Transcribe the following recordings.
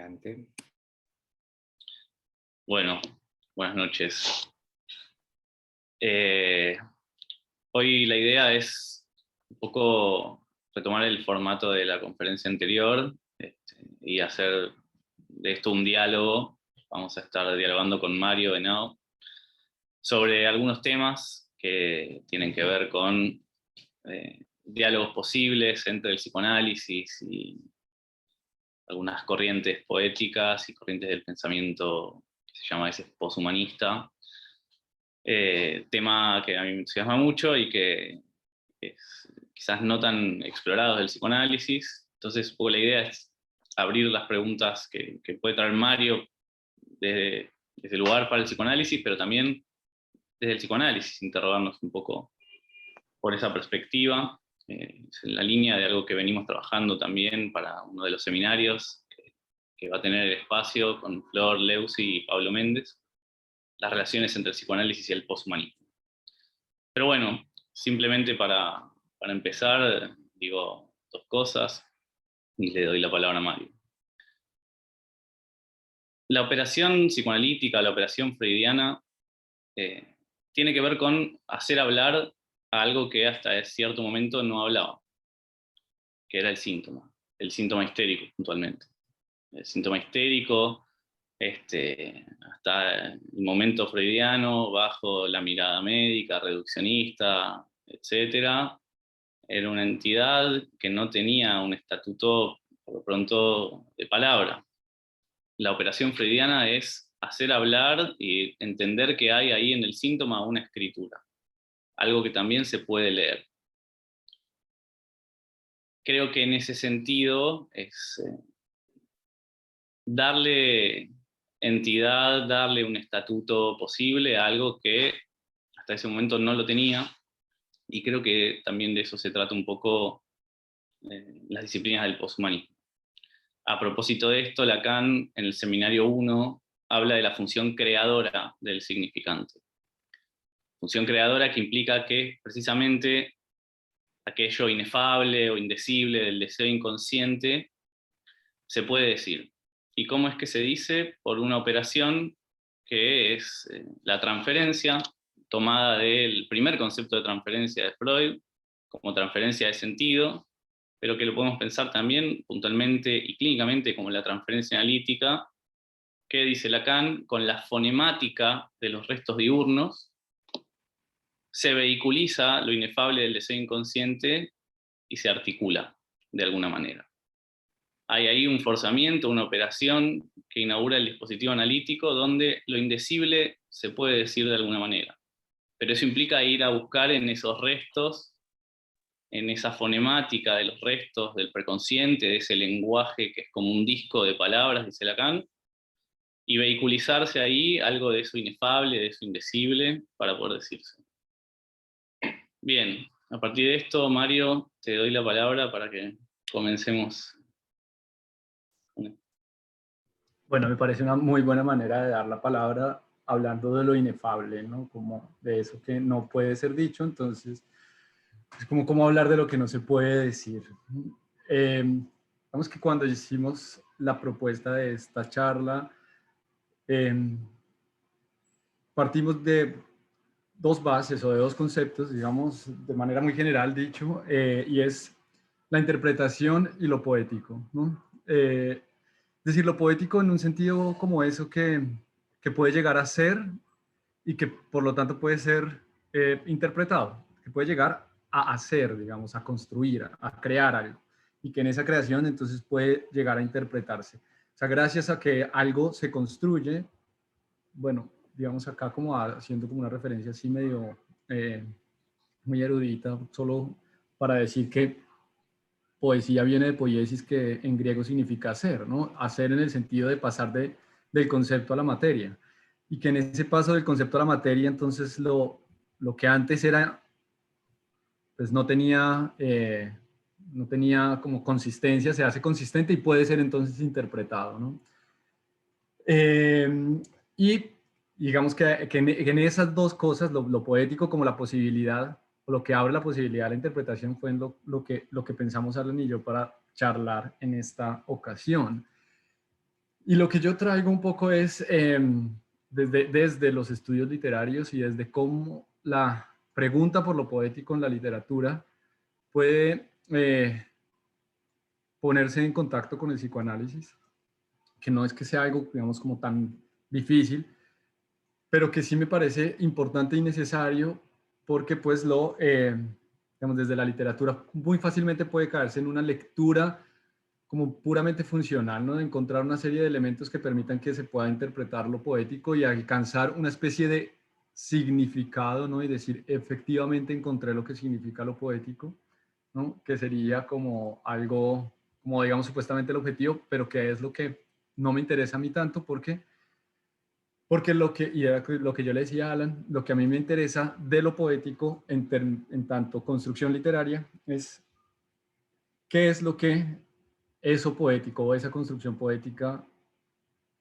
Adelante. Bueno, buenas noches. Hoy la idea es un poco retomar el formato de la conferencia anterior y hacer de esto un diálogo. Vamos a estar dialogando con Mario Henao sobre algunos temas que tienen que ver con diálogos posibles entre el psicoanálisis y algunas corrientes poéticas y corrientes del pensamiento que se llama a veces poshumanista. Tema que a mí me entusiasma mucho y que es quizás no tan explorado del psicoanálisis. Entonces, un poco la idea es abrir las preguntas que puede traer Mario desde el lugar para el psicoanálisis, pero también desde el psicoanálisis, interrogarnos un poco por esa perspectiva. Es en la línea de algo que venimos trabajando también para uno de los seminarios que va a tener el espacio con Flor Leusi y Pablo Méndez, las relaciones entre el psicoanálisis y el poshumanismo. Pero bueno, simplemente para empezar, digo dos cosas y le doy la palabra a Mario. La operación psicoanalítica, la operación freudiana, tiene que ver con hacer hablar a algo que hasta cierto momento no hablaba, que era el síntoma histérico puntualmente. El síntoma histérico, hasta el momento freudiano, bajo la mirada médica, reduccionista, etc., era una entidad que no tenía un estatuto, por lo pronto, de palabra. La operación freudiana es hacer hablar y entender que hay ahí en el síntoma una escritura, algo que también se puede leer. Creo que en ese sentido es darle entidad, darle un estatuto posible a algo que hasta ese momento no lo tenía, y creo que también de eso se trata un poco las disciplinas del poshumanismo. A propósito de esto, Lacan en el seminario 1 habla de la función creadora del significante. Función creadora que implica que precisamente aquello inefable o indecible del deseo inconsciente se puede decir. ¿Y cómo es que se dice? Por una operación que es la transferencia, tomada del primer concepto de transferencia de Freud, como transferencia de sentido, pero que lo podemos pensar también puntualmente y clínicamente como la transferencia analítica, que dice Lacan, con la fonemática de los restos diurnos, se vehiculiza lo inefable del deseo inconsciente y se articula de alguna manera. Hay ahí un forzamiento, una operación que inaugura el dispositivo analítico donde lo indecible se puede decir de alguna manera. Pero eso implica ir a buscar en esos restos, en esa fonemática de los restos del preconsciente, de ese lenguaje que es como un disco de palabras, dice Lacan, y vehiculizarse ahí algo de eso inefable, de eso indecible, para poder decirse. Bien, a partir de esto, Mario, te doy la palabra para que comencemos. Bueno, me parece una muy buena manera de dar la palabra hablando de lo inefable, ¿no? Como de eso que no puede ser dicho, entonces es como hablar de lo que no se puede decir. Vamos que cuando hicimos la propuesta de esta charla, partimos de dos bases o de dos conceptos, digamos, de manera muy general dicho, y es la interpretación y lo poético, ¿no? Es decir, lo poético en un sentido como eso que puede llegar a ser y que por lo tanto puede ser interpretado, que puede llegar a hacer, digamos, a construir, a crear algo, y que en esa creación entonces puede llegar a interpretarse. O sea, gracias a que algo se construye, bueno, digamos acá como haciendo como una referencia así medio muy erudita, solo para decir que poesía viene de poiesis, que en griego significa hacer, ¿no? Hacer en el sentido de pasar del concepto a la materia. Y que en ese paso del concepto a la materia, entonces lo que antes era, pues no tenía como consistencia, se hace consistente y puede ser entonces interpretado, ¿no? Y digamos que en esas dos cosas, lo poético como la posibilidad, o lo que abre la posibilidad de la interpretación, fue en lo que pensamos Alan y yo para charlar en esta ocasión. Y lo que yo traigo un poco es desde los estudios literarios y desde cómo la pregunta por lo poético en la literatura puede ponerse en contacto con el psicoanálisis, que no es que sea algo, digamos, como tan difícil, pero que sí me parece importante y necesario porque pues digamos, desde la literatura muy fácilmente puede caerse en una lectura como puramente funcional, ¿no? De encontrar una serie de elementos que permitan que se pueda interpretar lo poético y alcanzar una especie de significado, ¿no? Y decir, efectivamente encontré lo que significa lo poético, ¿no? Que sería como algo, como digamos supuestamente el objetivo, pero que es lo que no me interesa a mí tanto porque y era lo que yo le decía a Alan, lo que a mí me interesa de lo poético en tanto construcción literaria es qué es lo que eso poético o esa construcción poética,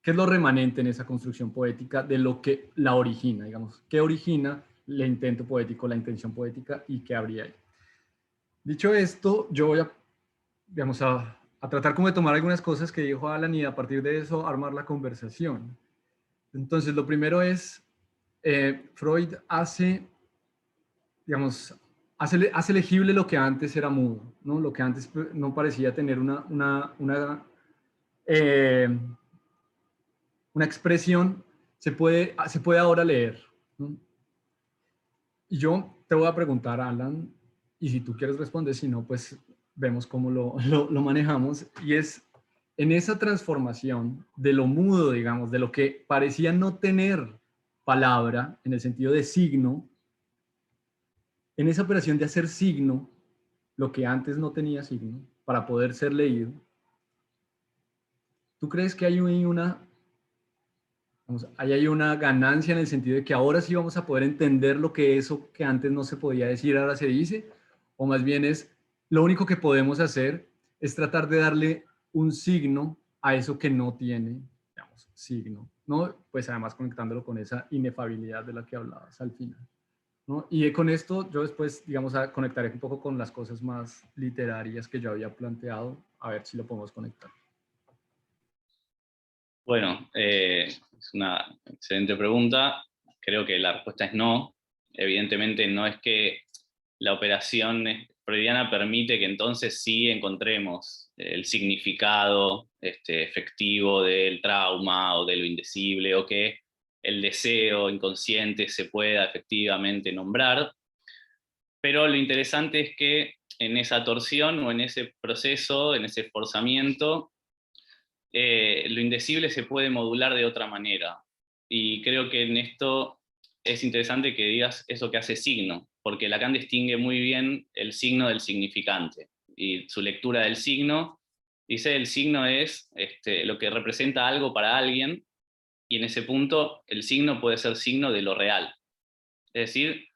qué es lo remanente en esa construcción poética de lo que la origina, digamos, qué origina el intento poético, la intención poética y qué habría ahí. Dicho esto, yo voy a, digamos, a tratar como de tomar algunas cosas que dijo Alan y a partir de eso armar la conversación. Entonces, lo primero es, Freud hace, digamos, hace legible lo que antes era mudo, ¿no? Lo que antes no parecía tener eh, una expresión, se puede ahora leer, ¿no? Y yo te voy a preguntar, Alan, y si tú quieres responder, si no, pues vemos cómo lo manejamos, y es en esa transformación de lo mudo, digamos, de lo que parecía no tener palabra, en el sentido de signo, en esa operación de hacer signo, lo que antes no tenía signo, para poder ser leído, ¿tú crees que hay ahí hay una ganancia en el sentido de que ahora sí vamos a poder entender lo que eso que antes no se podía decir, ahora se dice? O más bien es, lo único que podemos hacer es tratar de darle un signo a eso que no tiene, digamos, signo, ¿no? Pues además conectándolo con esa inefabilidad de la que hablabas al final, ¿no? Y con esto yo después, digamos, conectaré un poco con las cosas más literarias que yo había planteado, a ver si lo podemos conectar. Bueno, es una excelente pregunta. Creo que la respuesta es no. Evidentemente no es que la operación freudiana permite que entonces sí encontremos el significado efectivo del trauma o de lo indecible, o que el deseo inconsciente se pueda efectivamente nombrar. Pero lo interesante es que en esa torsión o en ese proceso, en ese esforzamiento, lo indecible se puede modular de otra manera. Y creo que en esto es interesante que digas eso que hace signo, porque Lacan distingue muy bien el signo del significante. Y su lectura del signo dice: el signo es lo que representa algo para alguien, y en ese punto el signo puede ser signo de lo real. Es decir,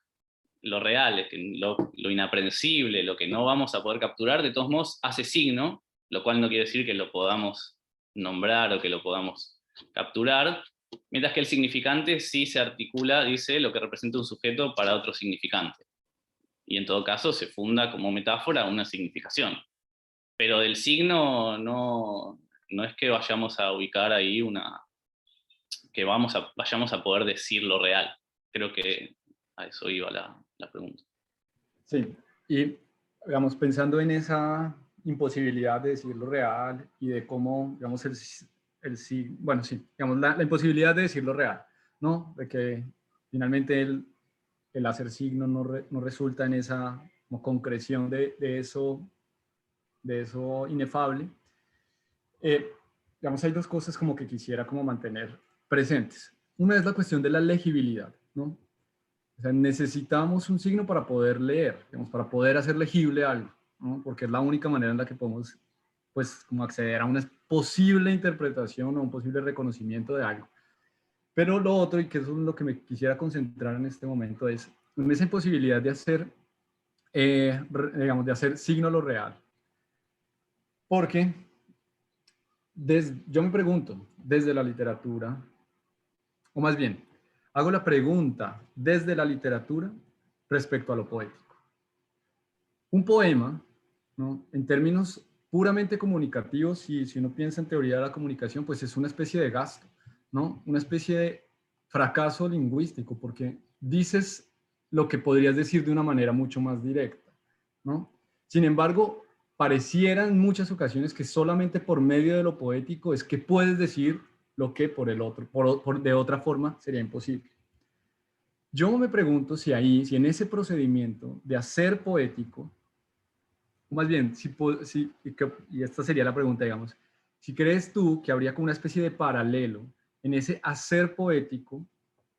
lo real, es que lo inaprensible, lo que no vamos a poder capturar, de todos modos hace signo, lo cual no quiere decir que lo podamos nombrar o que lo podamos capturar, mientras que el significante sí se articula, dice, lo que representa un sujeto para otro significante. Y en todo caso se funda como metáfora una significación. Pero del signo no es que vayamos a ubicar ahí que vayamos a poder decir lo real. Creo que a eso iba la pregunta. Sí, y digamos, pensando en esa imposibilidad de decir lo real y de cómo, digamos, bueno, sí, digamos, la imposibilidad de decir lo real, ¿no? De que finalmente el hacer signo no resulta en esa como concreción de eso inefable. Digamos, hay dos cosas como que quisiera como mantener presentes. Una es la cuestión de la legibilidad, ¿no? O sea, necesitamos un signo para poder leer, digamos, para poder hacer legible algo, ¿no? Porque es la única manera en la que podemos, pues, como acceder a una posible interpretación o un posible reconocimiento de algo. Pero lo otro, y que eso es lo que me quisiera concentrar en este momento, es en esa imposibilidad de hacer, digamos, de hacer signo lo real. Porque yo me pregunto, desde la literatura, o más bien, hago la pregunta desde la literatura respecto a lo poético. Un poema, ¿no? En términos puramente comunicativo, si uno piensa en teoría de la comunicación, pues es una especie de gasto, ¿no? Una especie de fracaso lingüístico, porque dices lo que podrías decir de una manera mucho más directa, ¿no? Sin embargo, pareciera en muchas ocasiones que solamente por medio de lo poético es que puedes decir lo que por el otro, de otra forma sería imposible. Yo me pregunto si ahí, si en ese procedimiento de hacer poético, más bien, y esta sería la pregunta, digamos, si crees tú que habría como una especie de paralelo en ese hacer poético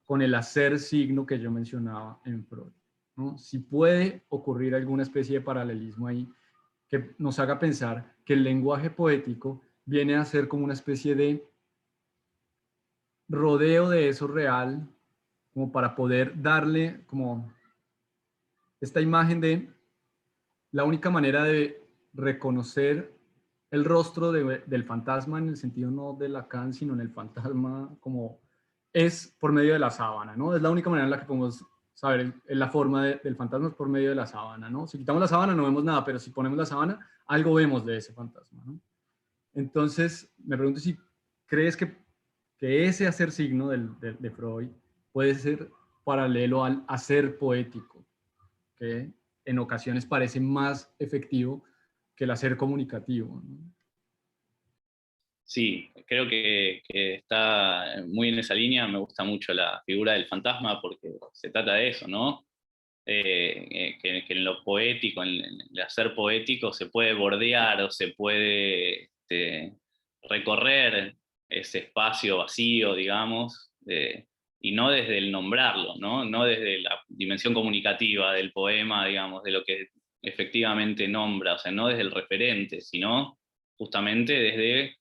con el hacer signo que yo mencionaba en Freud, ¿no? Si puede ocurrir alguna especie de paralelismo ahí que nos haga pensar que el lenguaje poético viene a ser como una especie de rodeo de eso real, como para poder darle como esta imagen de la única manera de reconocer el rostro del fantasma en el sentido no de Lacan, sino en el fantasma como es por medio de la sábana, ¿no? Es la única manera en la que podemos saber la forma del fantasma es por medio de la sábana, ¿no? Si quitamos la sábana no vemos nada, pero si ponemos la sábana, algo vemos de ese fantasma, ¿no? Entonces, me pregunto si crees que ese hacer signo de Freud puede ser paralelo al hacer poético, que en ocasiones parece más efectivo que el hacer comunicativo, ¿no? Sí, creo que está muy en esa línea. Me gusta mucho la figura del fantasma porque se trata de eso, ¿no? Que en lo poético, en el hacer poético, se puede bordear o se puede recorrer ese espacio vacío, digamos, y no desde el nombrarlo, ¿no? No desde la dimensión comunicativa del poema, digamos, de lo que efectivamente nombra, o sea, no desde el referente, sino justamente desde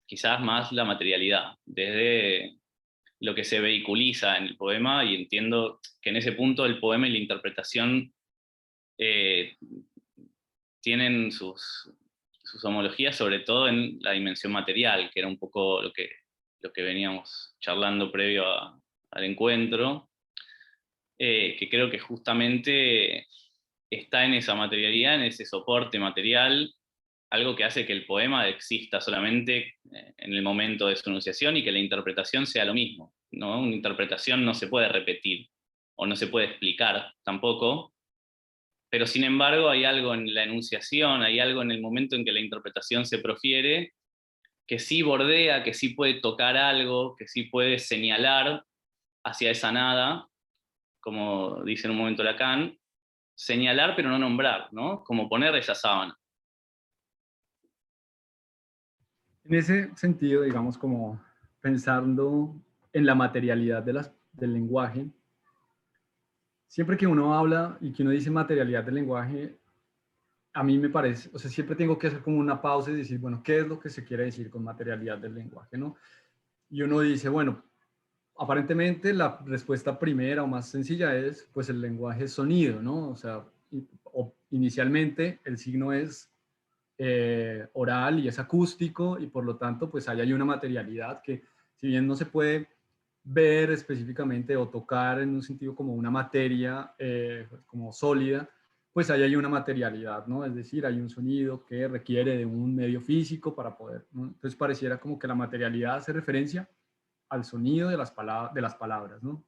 quizás más la materialidad, desde lo que se vehiculiza en el poema, y entiendo que en ese punto el poema y la interpretación eh, tienen sus homologías, sobre todo en la dimensión material, que era un poco lo que veníamos charlando previo al encuentro, que creo que justamente está en esa materialidad, en ese soporte material, algo que hace que el poema exista solamente en el momento de su enunciación y que la interpretación sea lo mismo, ¿no? Una interpretación no se puede repetir o no se puede explicar tampoco, pero sin embargo hay algo en la enunciación, hay algo en el momento en que la interpretación se profiere que sí bordea, que sí puede tocar algo, que sí puede señalar hacia esa nada, como dice en un momento Lacan, señalar pero no nombrar, ¿no? Como poner esa sábana. En ese sentido, digamos, como pensando en la materialidad del lenguaje, siempre que uno habla y que uno dice materialidad del lenguaje, a mí me parece, o sea, siempre tengo que hacer como una pausa y decir, bueno, ¿qué es lo que se quiere decir con materialidad del lenguaje, no? Y uno dice, bueno, aparentemente la respuesta primera o más sencilla es, pues el lenguaje es sonido, ¿no? O sea, inicialmente el signo es oral y es acústico y por lo tanto, pues ahí hay una materialidad que si bien no se puede ver específicamente o tocar en un sentido como una materia como sólida, pues ahí hay una materialidad, ¿no? Es decir, hay un sonido que requiere de un medio físico para poder, ¿no? Entonces pareciera como que la materialidad hace referencia al sonido de las palabras, ¿no?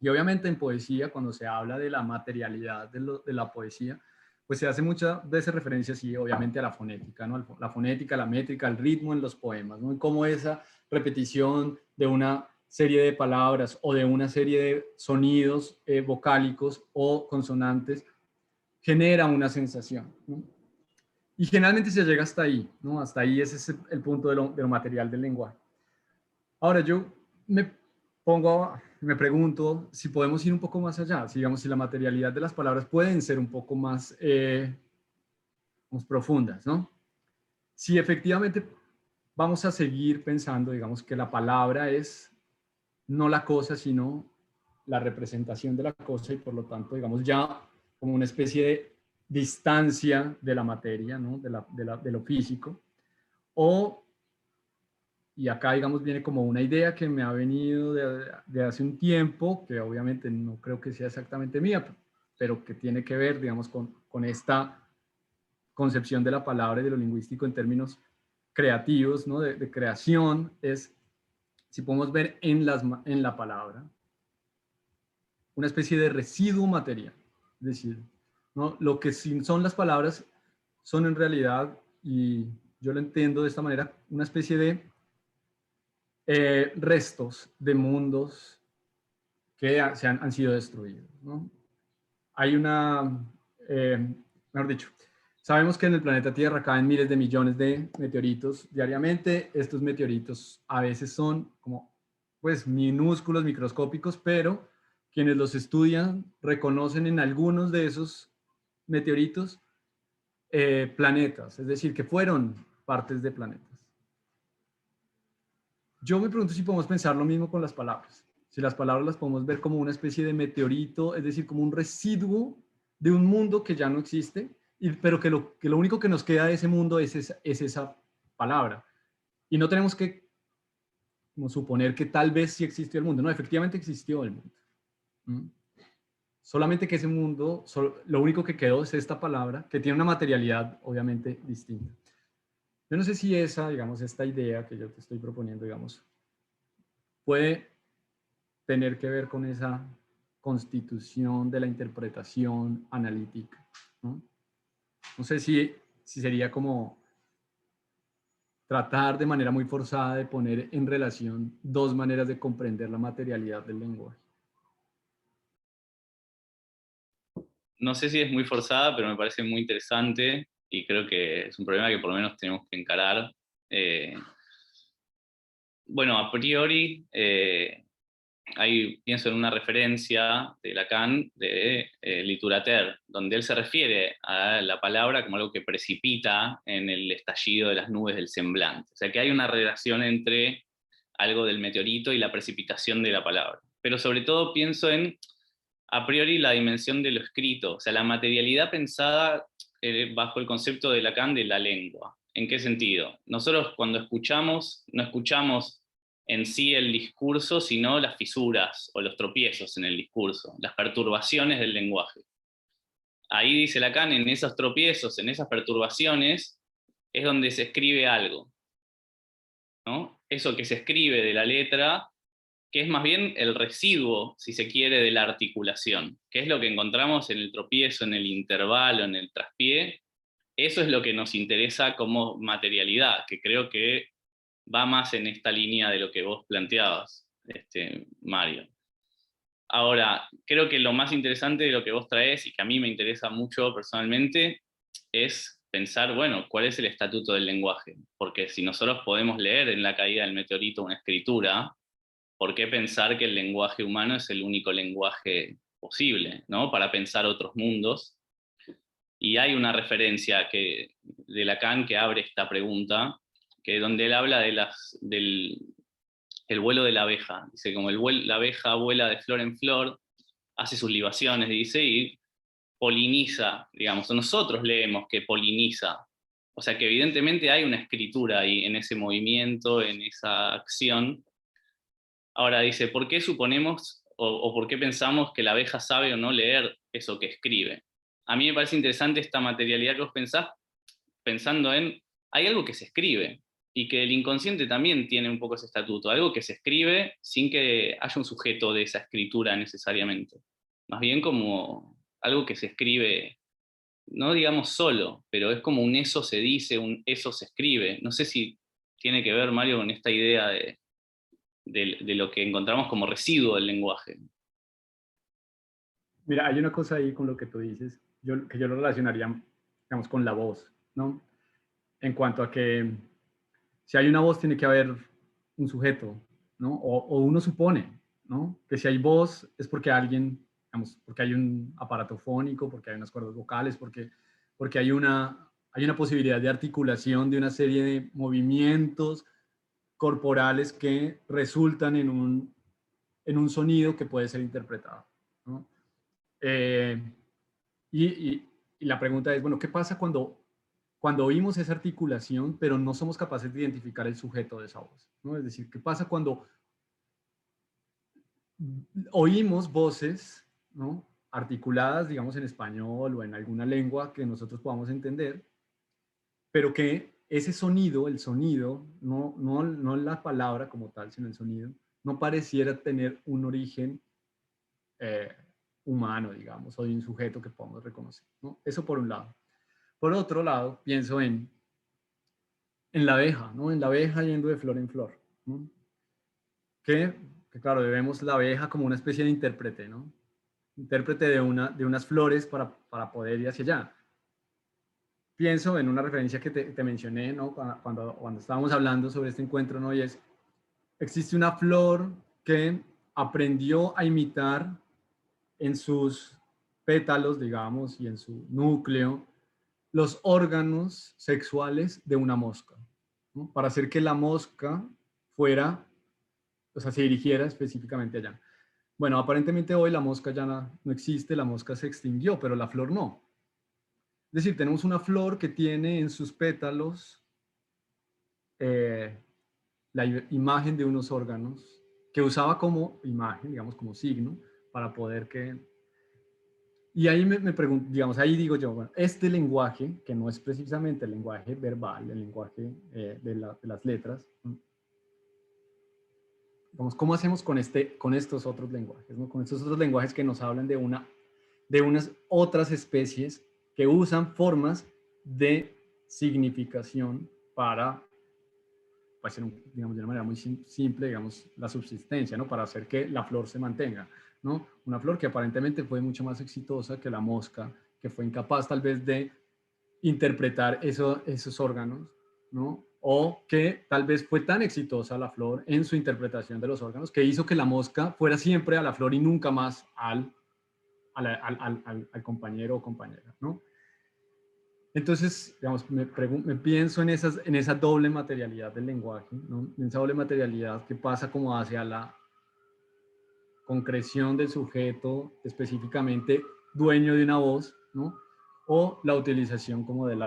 Y obviamente en poesía, cuando se habla de la materialidad de la poesía, pues se hace muchas veces referencia, sí, obviamente a la fonética, ¿no? La fonética, la métrica, el ritmo en los poemas, ¿no? Y cómo esa repetición de una serie de palabras o de una serie de sonidos vocálicos o consonantes genera una sensación, ¿no? Y generalmente se llega hasta ahí, ¿no? Hasta ahí ese es el punto de lo material del lenguaje. Ahora yo me me pregunto si podemos ir un poco más allá, si, digamos, si la materialidad de las palabras pueden ser un poco más profundas, ¿no? Si efectivamente vamos a seguir pensando, digamos, que la palabra es no la cosa, sino la representación de la cosa y por lo tanto, digamos, ya como una especie de distancia de la materia, ¿no? De lo físico, o y acá, digamos, viene como una idea que me ha venido de hace un tiempo, que obviamente no creo que sea exactamente mía, pero que tiene que ver, digamos, con esta concepción de la palabra y de lo lingüístico en términos creativos, ¿no? De creación, es, si podemos ver en la palabra, una especie de residuo material. Es decir, ¿no? Lo que son las palabras son en realidad, y yo lo entiendo de esta manera, una especie de restos de mundos que han sido destruidos, ¿no? Hay una, mejor dicho, sabemos que en el planeta Tierra caen miles de millones de meteoritos diariamente. Estos meteoritos a veces son como, pues, minúsculos, microscópicos, pero quienes los estudian reconocen en algunos de esos meteoritos planetas, es decir, que fueron partes de planetas. Yo me pregunto si podemos pensar lo mismo con las palabras. Si las palabras las podemos ver como una especie de meteorito, es decir, como un residuo de un mundo que ya no existe, pero que lo único que nos queda de ese mundo es esa palabra. Y no tenemos que como suponer que tal vez sí existió el mundo. No, efectivamente existió el mundo. ¿Mm? Solamente que ese mundo, lo único que quedó es esta palabra, que tiene una materialidad obviamente distinta. Yo no sé si digamos, esta idea que yo te estoy proponiendo, digamos, puede tener que ver con esa constitución de la interpretación analítica, ¿no? No sé si sería como tratar de manera muy forzada de poner en relación dos maneras de comprender la materialidad del lenguaje. No sé si es muy forzada, pero me parece muy interesante y creo que es un problema que por lo menos tenemos que encarar. Bueno, a priori, ahí pienso en una referencia de Lacan de Liturateur, donde él se refiere a la palabra como algo que precipita en el estallido de las nubes del semblante. O sea que hay una relación entre algo del meteorito y la precipitación de la palabra. Pero sobre todo pienso en, a priori, la dimensión de lo escrito, o sea, la materialidad pensada bajo el concepto de Lacan de la lengua. ¿En qué sentido? Nosotros cuando escuchamos, no escuchamos en sí el discurso, sino las fisuras o los tropiezos en el discurso, las perturbaciones del lenguaje. Ahí dice Lacan, en esos tropiezos, en esas perturbaciones, es donde se escribe algo, ¿no? Eso que se escribe de la letra, que es más bien el residuo, si se quiere, de la articulación, que es lo que encontramos en el tropiezo, en el intervalo, en el traspié. Eso es lo que nos interesa como materialidad, que creo que va más en esta línea de lo que vos planteabas, Mario. Ahora, creo que lo más interesante de lo que vos traes, y que a mí me interesa mucho personalmente, es pensar, bueno, ¿cuál es el estatuto del lenguaje? Porque si nosotros podemos leer en la caída del meteorito una escritura, ¿por qué pensar que el lenguaje humano es el único lenguaje posible, ¿no? Para pensar otros mundos? Y hay una referencia de Lacan que abre esta pregunta, que donde él habla del el vuelo de la abeja. Dice, como la abeja vuela de flor en flor, hace sus libaciones, dice, y poliniza, digamos, nosotros leemos que poliniza. O sea que evidentemente hay una escritura ahí, en ese movimiento, en esa acción. Ahora dice, ¿por qué suponemos o por qué pensamos que la abeja sabe o no leer eso que escribe? A mí me parece interesante esta materialidad que vos pensás, pensando en, hay algo que se escribe, y que el inconsciente también tiene un poco ese estatuto, algo que se escribe sin que haya un sujeto de esa escritura necesariamente. Más bien como algo que se escribe, no digamos solo, pero es como un eso se dice, un eso se escribe. No sé si tiene que ver, Mario, con esta idea de lo que encontramos como residuo del lenguaje. Mira, hay una cosa ahí con lo que tú dices, que yo lo relacionaría, digamos, con la voz, ¿no? En cuanto a que si hay una voz tiene que haber un sujeto, ¿no? O uno supone, ¿no? Que si hay voz es porque alguien, digamos, porque hay un aparato fónico, porque hay unas cuerdas vocales, porque hay una posibilidad de articulación de una serie de movimientos corporales que resultan en un sonido que puede ser interpretado, ¿no? Eh, y la pregunta es, bueno, ¿qué pasa cuando oímos esa articulación, pero no somos capaces de identificar el sujeto de esa voz, ¿no? Es decir, ¿qué pasa cuando oímos voces, ¿no? Articuladas, digamos, en español o en alguna lengua que nosotros podamos entender, pero que ese sonido, el sonido, no la palabra como tal, sino el sonido, no pareciera tener un origen eh, humano, digamos, o de un sujeto que podamos reconocer, ¿no? Eso por un lado. Por otro lado, pienso en la abeja, ¿no? En la abeja yendo de flor en flor, ¿no? Que claro, vemos la abeja como una especie de intérprete, ¿no? Intérprete de unas flores para poder ir hacia allá. Pienso en una referencia que te mencioné, ¿no? Cuando estábamos hablando sobre este encuentro, ¿no? Y es, existe una flor que aprendió a imitar en sus pétalos, digamos, y en su núcleo, los órganos sexuales de una mosca, ¿no? Para hacer que la mosca fuera, o sea, se dirigiera específicamente allá. Bueno, aparentemente hoy la mosca ya no existe, la mosca se extinguió, pero la flor no. Es decir, tenemos una flor que tiene en sus pétalos eh, la imagen de unos órganos que usaba como imagen, digamos, como signo, para poder que... Y ahí me pregunto, digamos, ahí digo yo, bueno, este lenguaje, que no es precisamente el lenguaje verbal, el lenguaje de las letras, digamos, ¿cómo hacemos con estos otros lenguajes, ¿no? Con estos otros lenguajes que nos hablan de unas otras especies que usan formas de significación para, ser digamos, de una manera muy simple, digamos, la subsistencia, ¿no? Para hacer que la flor se mantenga, ¿no? Una flor que aparentemente fue mucho más exitosa que la mosca, que fue incapaz tal vez de interpretar esos órganos, ¿no? O que tal vez fue tan exitosa la flor en su interpretación de los órganos que hizo que la mosca fuera siempre a la flor y nunca más al compañero o compañera, ¿no? Entonces, digamos, me pienso en esa doble materialidad del lenguaje, ¿no? En esa doble materialidad que pasa como hacia la concreción del sujeto específicamente dueño de una voz, ¿no? O la utilización como del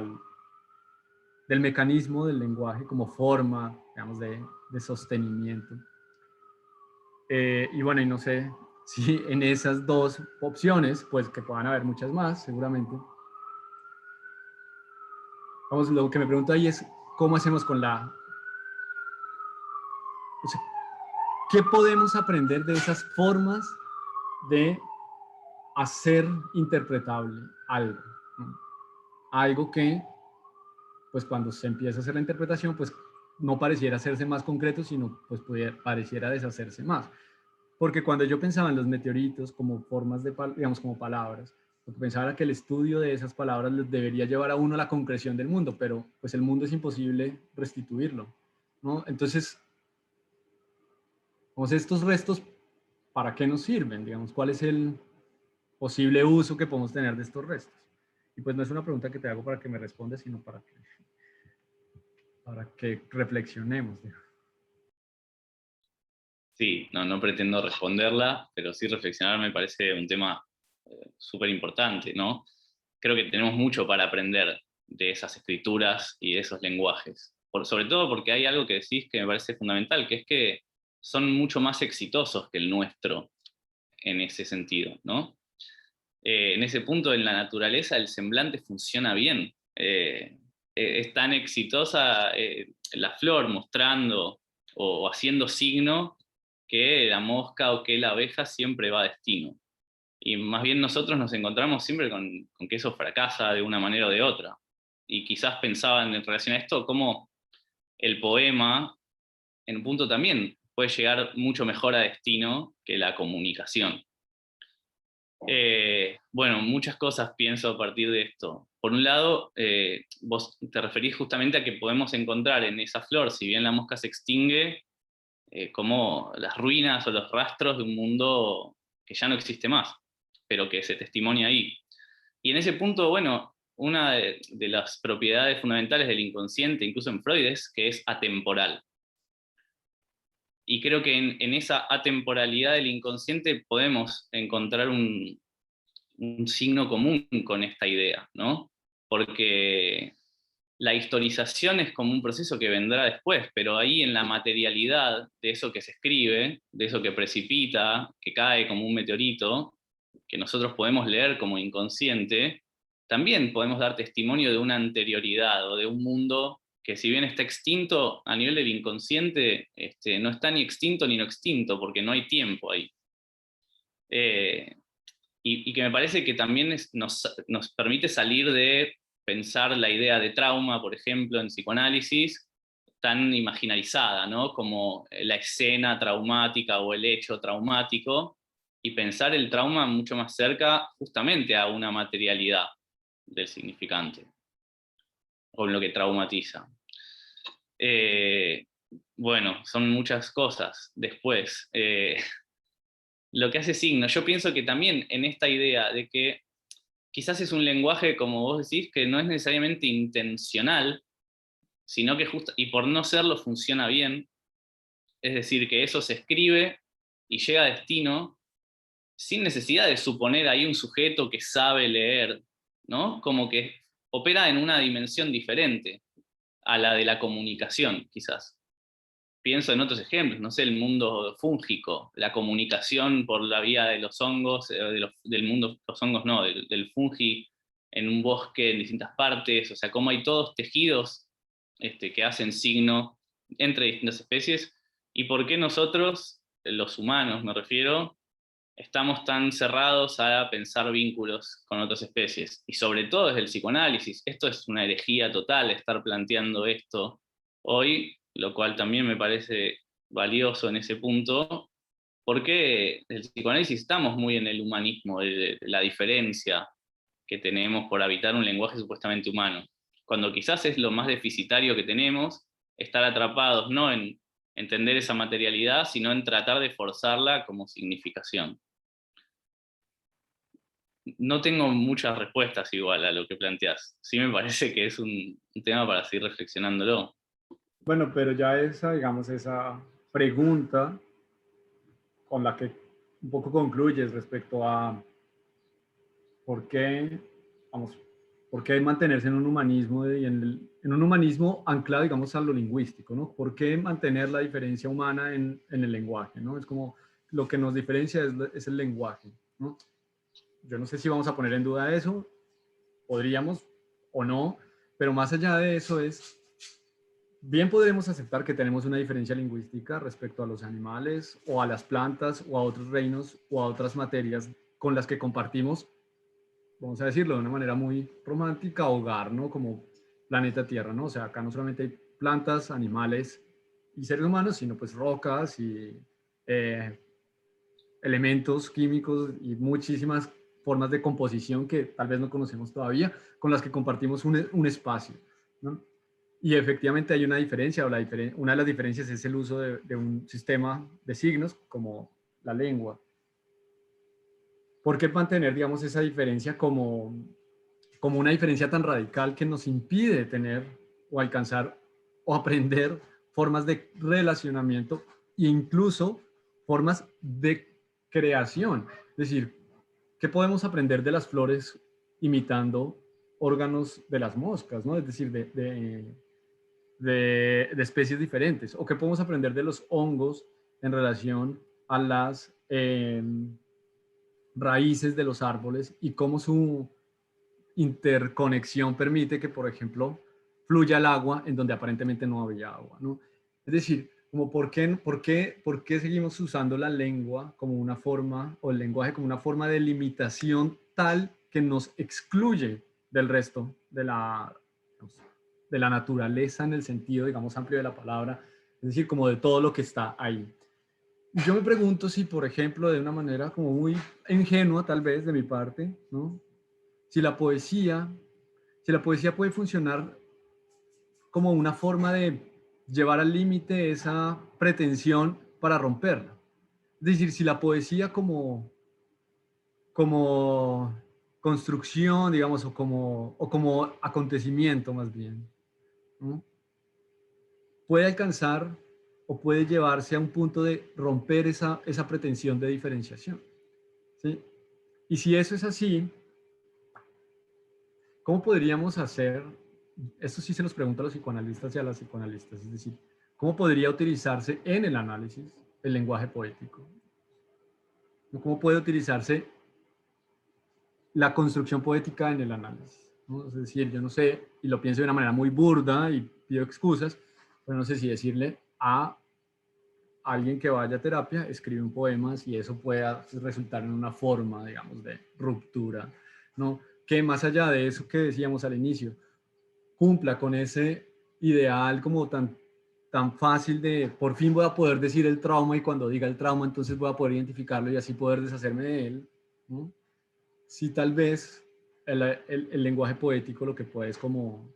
mecanismo del lenguaje como forma, digamos, de sostenimiento. Y bueno, y no sé si en esas dos opciones, pues que puedan haber muchas más, seguramente. Vamos, lo que me pregunto ahí es, ¿cómo hacemos con o sea, qué podemos aprender de esas formas de hacer interpretable algo? ¿No? Algo que, pues cuando se empieza a hacer la interpretación, pues no pareciera hacerse más concreto, sino pues pareciera deshacerse más. Porque cuando yo pensaba en los meteoritos como formas de, digamos, como palabras, lo que pensaba era que el estudio de esas palabras les debería llevar a uno a la concreción del mundo, pero pues el mundo es imposible restituirlo, ¿no? Entonces, pues, estos restos, ¿para qué nos sirven? Digamos, ¿cuál es el posible uso que podemos tener de estos restos? Y pues no es una pregunta que te hago para que me respondas, sino para que reflexionemos. Digamos. Sí, no pretendo responderla, pero sí reflexionar me parece un tema súper importante, ¿no? Creo que tenemos mucho para aprender de esas escrituras y de esos lenguajes. Sobre todo porque hay algo que decís que me parece fundamental, que es que son mucho más exitosos que el nuestro en ese sentido, ¿no? En ese punto en la naturaleza el semblante funciona bien. Es tan exitosa la flor mostrando o haciendo signo que la mosca o que la abeja siempre va a destino. Y más bien nosotros nos encontramos siempre con que eso fracasa de una manera o de otra. Y quizás pensaban en relación a esto cómo el poema, en un punto también, puede llegar mucho mejor a destino que la comunicación. Bueno, muchas cosas pienso a partir de esto. Por un lado, vos te referís justamente a que podemos encontrar en esa flor, si bien la mosca se extingue, como las ruinas o los rastros de un mundo que ya no existe más, pero que se testimonia ahí. Y en ese punto, bueno, una de las propiedades fundamentales del inconsciente, incluso en Freud, es que es atemporal. Y creo que en esa atemporalidad del inconsciente podemos encontrar un signo común con esta idea, ¿no? Porque la historización es como un proceso que vendrá después, pero ahí en la materialidad de eso que se escribe, de eso que precipita, que cae como un meteorito, que nosotros podemos leer como inconsciente, también podemos dar testimonio de una anterioridad o de un mundo que, si bien está extinto a nivel del inconsciente, no está ni extinto ni no extinto, porque no hay tiempo ahí. Y que me parece que también nos permite salir de pensar la idea de trauma, por ejemplo, en psicoanálisis, tan imaginarizada, ¿no? Como la escena traumática o el hecho traumático, y pensar el trauma mucho más cerca justamente a una materialidad del significante, o en lo que traumatiza. Bueno, son muchas cosas. Después, lo que hace signo, yo pienso que también en esta idea de que quizás es un lenguaje, como vos decís, que no es necesariamente intencional, sino que justo, y por no serlo funciona bien, es decir, que eso se escribe y llega a destino sin necesidad de suponer ahí un sujeto que sabe leer, ¿no? Como que opera en una dimensión diferente a la de la comunicación, quizás. Pienso en otros ejemplos, no sé, el mundo fúngico, la comunicación por la vía de los hongos, del mundo, los hongos no, del fungi en un bosque en distintas partes, o sea, cómo hay todos tejidos que hacen signo entre distintas especies, y por qué nosotros, los humanos me refiero, estamos tan cerrados a pensar vínculos con otras especies, y sobre todo desde el psicoanálisis. Esto es una herejía total, estar planteando esto hoy, lo cual también me parece valioso en ese punto, porque el psicoanálisis estamos muy en el humanismo, de la diferencia que tenemos por habitar un lenguaje supuestamente humano, cuando quizás es lo más deficitario que tenemos, estar atrapados no en entender esa materialidad, sino en tratar de forzarla como significación. No tengo muchas respuestas igual a lo que planteás. Sí me parece que es un tema para seguir reflexionándolo. Bueno, pero ya esa, digamos, esa pregunta con la que un poco concluyes respecto a por qué, vamos, por qué mantenerse en un humanismo y en un humanismo anclado, digamos, a lo lingüístico, ¿no? ¿Por qué mantener la diferencia humana en el lenguaje, ¿no? Es como lo que nos diferencia es el lenguaje, ¿no? Yo no sé si vamos a poner en duda eso, podríamos o no, pero más allá de eso es, bien podremos aceptar que tenemos una diferencia lingüística respecto a los animales o a las plantas o a otros reinos o a otras materias con las que compartimos, vamos a decirlo de una manera muy romántica, hogar, ¿no? Como planeta Tierra, ¿no? O sea, acá no solamente hay plantas, animales y seres humanos, sino pues rocas y elementos químicos y muchísimas formas de composición que tal vez no conocemos todavía, con las que compartimos un espacio, ¿no? Y efectivamente hay una diferencia, o una de las diferencias es el uso de un sistema de signos como la lengua. ¿Por qué mantener, digamos, esa diferencia como una diferencia tan radical que nos impide tener o alcanzar o aprender formas de relacionamiento e incluso formas de creación? Es decir, ¿qué podemos aprender de las flores imitando órganos de las moscas, ¿no? Es decir, de especies diferentes. ¿O qué podemos aprender de los hongos en relación a las raíces de los árboles y cómo su interconexión permite que, por ejemplo, fluya el agua en donde aparentemente no había agua, ¿no? Es decir, como por qué seguimos usando la lengua como una forma, o el lenguaje como una forma de limitación tal que nos excluye del resto de la naturaleza en el sentido, digamos, amplio de la palabra, es decir, como de todo lo que está ahí. Yo me pregunto si, por ejemplo, de una manera como muy ingenua, tal vez, de mi parte, ¿no? Si la poesía, si la poesía puede funcionar como una forma de llevar al límite esa pretensión para romperla. Es decir, si la poesía como construcción, digamos, o como acontecimiento más bien, ¿no? Puede alcanzar o puede llevarse a un punto de romper esa pretensión de diferenciación, ¿sí? Y si eso es así, ¿cómo podríamos hacer? Esto sí se los pregunto a los psicoanalistas y a las psicoanalistas, es decir, ¿cómo podría utilizarse en el análisis el lenguaje poético? ¿Cómo puede utilizarse la construcción poética en el análisis, ¿no? Es decir, yo no sé, y lo pienso de una manera muy burda y pido excusas, pero no sé si decirle a alguien que vaya a terapia, escribe un poema, y eso pueda resultar en una forma, digamos, de ruptura, ¿no? Que más allá de eso que decíamos al inicio, cumpla con ese ideal como tan fácil de por fin voy a poder decir el trauma, y cuando diga el trauma entonces voy a poder identificarlo y así poder deshacerme de él, ¿no? Sí, tal vez el lenguaje poético lo que puede es como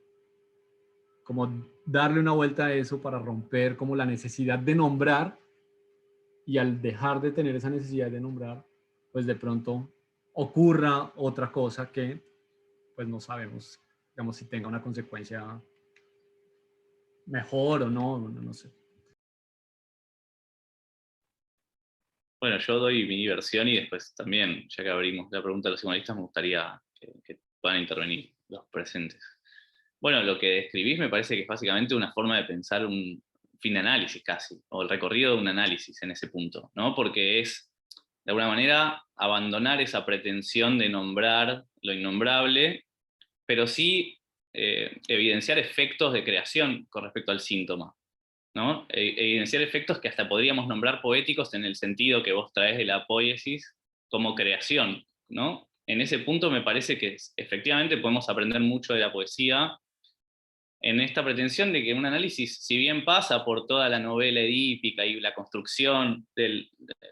darle una vuelta a eso para romper como la necesidad de nombrar, y al dejar de tener esa necesidad de nombrar, pues de pronto ocurra otra cosa que pues no sabemos, digamos, si tenga una consecuencia mejor o no, no sé. Bueno, yo doy mi versión y después también, ya que abrimos la pregunta de los psicoanalistas, me gustaría que puedan intervenir los presentes. Bueno, lo que describís me parece que es básicamente una forma de pensar un fin de análisis casi, o el recorrido de un análisis en ese punto, ¿no? Porque es, de alguna manera, abandonar esa pretensión de nombrar lo innombrable, pero sí evidenciar efectos de creación con respecto al síntoma, ¿no? Evidenciar efectos que hasta podríamos nombrar poéticos en el sentido que vos traes de la poiesis como creación, ¿no? En ese punto me parece que efectivamente podemos aprender mucho de la poesía en esta pretensión de que un análisis, si bien pasa por toda la novela edípica y la construcción de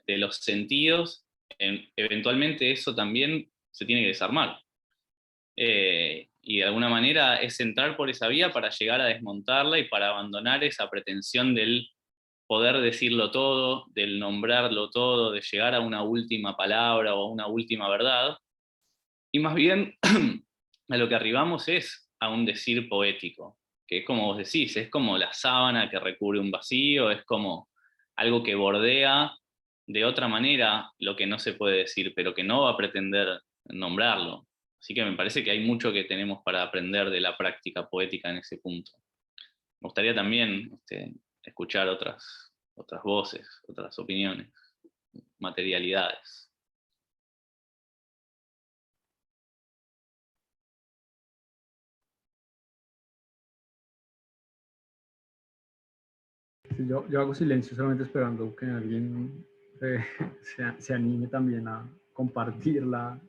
los sentidos, eventualmente eso también se tiene que desarmar. Y de alguna manera es entrar por esa vía para llegar a desmontarla y para abandonar esa pretensión del poder decirlo todo, del nombrarlo todo, de llegar a una última palabra o a una última verdad, y más bien a lo que arribamos es a un decir poético, que es como vos decís, es como la sábana que recubre un vacío, es como algo que bordea de otra manera lo que no se puede decir, pero que no va a pretender nombrarlo. Así que me parece que hay mucho que tenemos para aprender de la práctica poética en ese punto. Me gustaría también escuchar otras voces, otras opiniones, materialidades. Sí, yo hago silencio solamente esperando que alguien se anime también a compartir la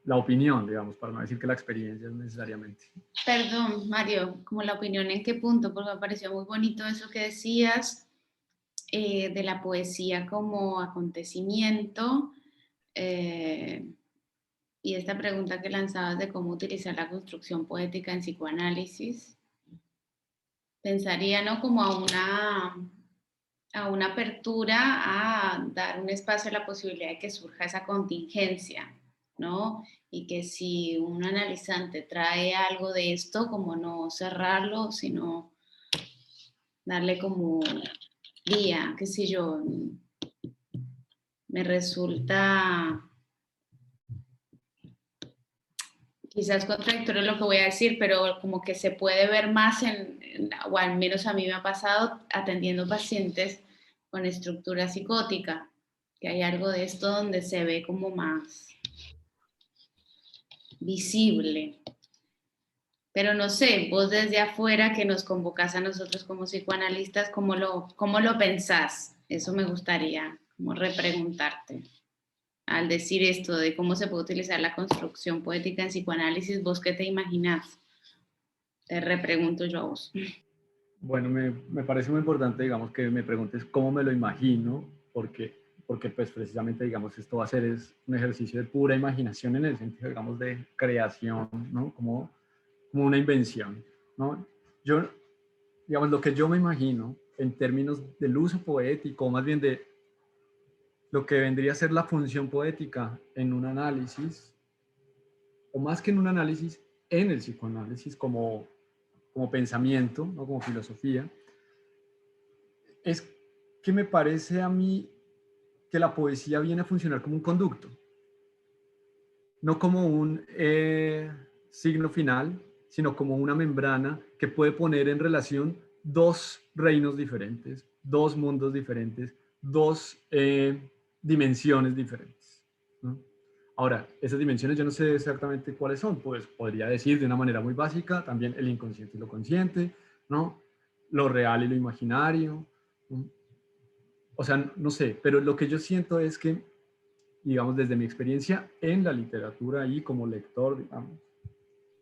opinión, digamos, para no decir que la experiencia es necesariamente. Perdón, Mario, como la opinión en qué punto, porque me pareció muy bonito eso que decías de la poesía como acontecimiento y esta pregunta que lanzabas de cómo utilizar la construcción poética en psicoanálisis. Pensaría, ¿no? Como a una apertura a dar un espacio a la posibilidad de que surja esa contingencia, ¿no? Y que si un analizante trae algo de esto, como no cerrarlo, sino darle como vía, qué sé yo, me resulta quizás contradictorio lo que voy a decir, pero como que se puede ver más o al menos a mí me ha pasado atendiendo pacientes con estructura psicótica, que hay algo de esto donde se ve como más visible. Pero no sé, vos desde afuera que nos convocás a nosotros como psicoanalistas, ¿cómo lo pensás? Eso me gustaría como repreguntarte. Al decir esto de cómo se puede utilizar la construcción poética en psicoanálisis, ¿vos qué te imaginás? Te repregunto yo a vos. Bueno, me parece muy importante, digamos, que me preguntes cómo me lo imagino, porque pues precisamente, digamos, esto va a ser es un ejercicio de pura imaginación en el sentido, digamos, de creación, ¿no? Como una invención, ¿no? Yo, digamos, lo que yo me imagino en términos del uso poético, más bien de lo que vendría a ser la función poética en un análisis, o más que en un análisis, en el psicoanálisis como pensamiento, ¿no? Como filosofía, es que me parece a mí que la poesía viene a funcionar como un conducto, no como un signo final, sino como una membrana que puede poner en relación dos reinos diferentes, dos mundos diferentes, dos dimensiones diferentes, ¿no? Ahora, esas dimensiones yo no sé exactamente cuáles son, pues podría decir de una manera muy básica también el inconsciente y lo consciente, ¿no? Lo real y lo imaginario, ¿no? O sea, no sé, pero lo que yo siento es que, digamos, desde mi experiencia en la literatura y como lector, digamos,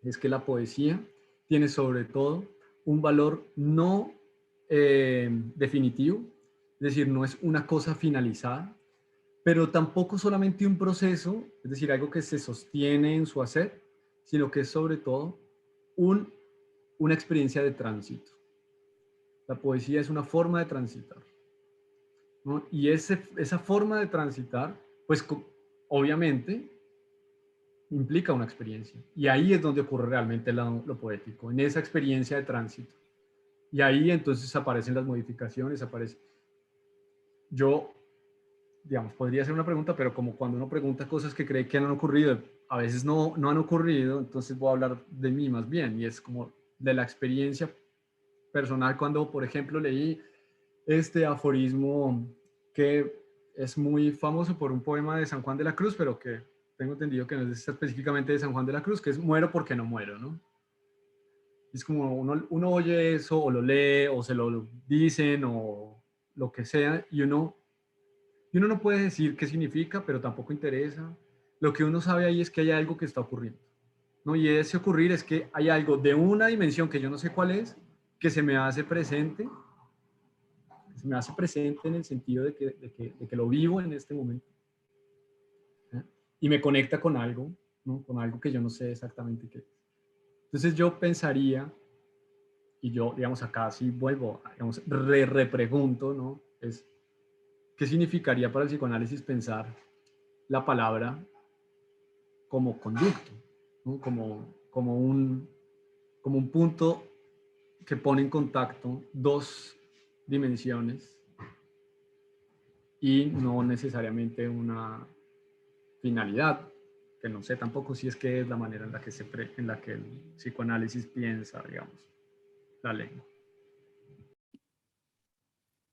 es que la poesía tiene sobre todo un valor no definitivo, es decir, no es una cosa finalizada, pero tampoco solamente un proceso, es decir, algo que se sostiene en su hacer, sino que es sobre todo una experiencia de tránsito. La poesía es una forma de transitar, ¿no? Y esa forma de transitar, pues obviamente implica una experiencia. Y ahí es donde ocurre realmente lo poético, en esa experiencia de tránsito. Y ahí entonces aparecen las modificaciones, aparece. Yo, digamos, podría ser una pregunta, pero como cuando uno pregunta cosas que cree que han ocurrido, a veces no han ocurrido, entonces voy a hablar de mí más bien, y es como de la experiencia personal cuando, por ejemplo, leí este aforismo que es muy famoso por un poema de San Juan de la Cruz, pero que tengo entendido que no es específicamente de San Juan de la Cruz, que es muero porque no muero, ¿no? Es como uno oye eso o lo lee o se lo dicen o lo que sea y uno no puede decir qué significa, pero tampoco interesa. Lo que uno sabe ahí es que hay algo que está ocurriendo, ¿no? Y ese ocurrir es que hay algo de una dimensión que yo no sé cuál es, que se me hace presente en el sentido de que lo vivo en este momento, ¿eh? Y me conecta con algo, ¿no? Con algo que yo no sé exactamente qué es. Entonces yo pensaría, y yo, digamos, acá sí vuelvo, digamos, repregunto, ¿no? Es, ¿qué significaría para el psicoanálisis pensar la palabra como conducto, ¿no? Como un punto que pone en contacto dos dimensiones y no necesariamente una finalidad, que no sé tampoco si es que es la manera en la que el psicoanálisis piensa, digamos, la lengua.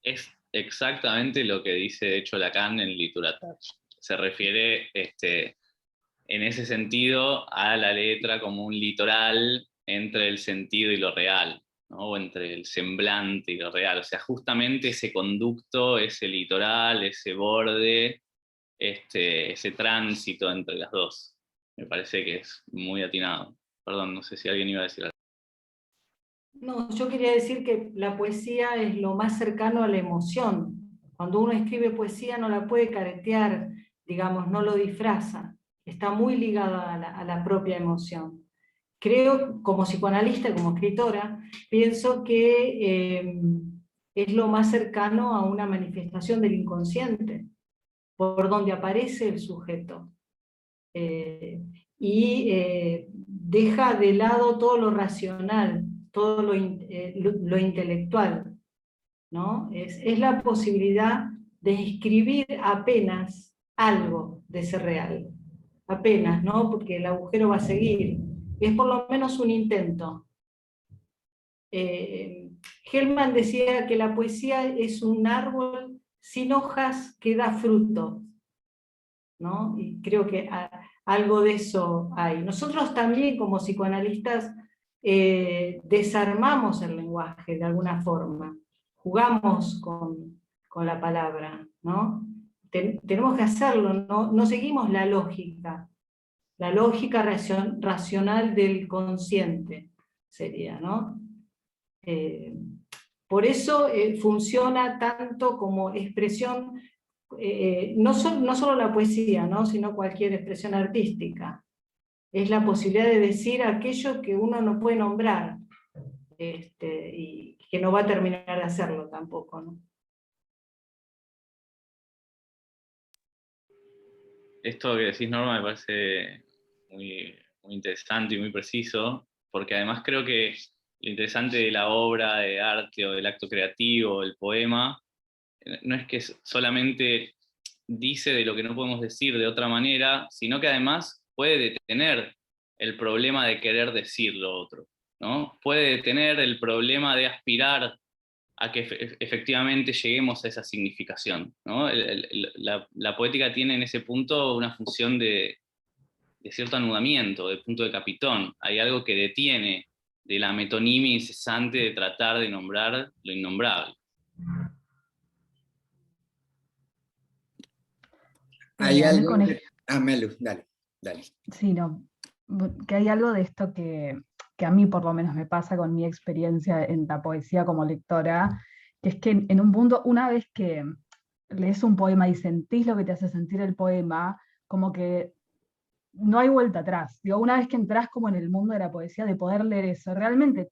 Es exactamente lo que dice, de hecho, Lacan en Literatura. Se refiere, en ese sentido, a la letra como un litoral entre el sentido y lo real, ¿no? O entre el semblante y lo real. O sea, justamente ese conducto, ese litoral, ese borde, ese tránsito entre las dos. Me parece que es muy atinado. Perdón, no sé si alguien iba a decir algo. No, yo quería decir que la poesía es lo más cercano a la emoción. Cuando uno escribe poesía no la puede caretear, digamos, no lo disfraza. Está muy ligada a la propia emoción. Creo, como psicoanalista, como escritora, pienso que es lo más cercano a una manifestación del inconsciente, por donde aparece el sujeto. Y deja de lado todo lo racional, todo lo intelectual, ¿no? Es la posibilidad de escribir apenas algo de ser real, apenas, ¿no? Porque el agujero va a seguir, es por lo menos un intento. Hellman decía que la poesía es un árbol sin hojas que da fruto, ¿no? Y creo que algo de eso hay. Nosotros también como psicoanalistas desarmamos el lenguaje de alguna forma, jugamos con la palabra, ¿no? Tenemos que hacerlo, no seguimos la lógica racional del consciente sería, ¿no? Por eso funciona tanto como expresión, no solo la poesía, ¿no? Sino cualquier expresión artística. Es la posibilidad de decir aquello que uno no puede nombrar, y que no va a terminar de hacerlo tampoco, ¿no? Esto que decís, Norma, me parece muy, muy interesante y muy preciso, porque además creo que lo interesante de la obra de arte o del acto creativo, el poema, no es que solamente dice de lo que no podemos decir de otra manera, sino que además puede detener el problema de querer decir lo otro, ¿no? Puede detener el problema de aspirar a que efectivamente lleguemos a esa significación, ¿no? La poética tiene en ese punto una función de cierto anudamiento, de punto de capitón. Hay algo que detiene de la metonimia incesante de tratar de nombrar lo innombrable. Hay a mí algo... con esto, Melu, dale. sí, no, que hay algo de esto que a mí por lo menos me pasa con mi experiencia en la poesía como lectora, que es que en un punto, una vez que lees un poema y sentís lo que te hace sentir el poema, como que no hay vuelta atrás. Digo, una vez que entras como en el mundo de la poesía, de poder leer eso, realmente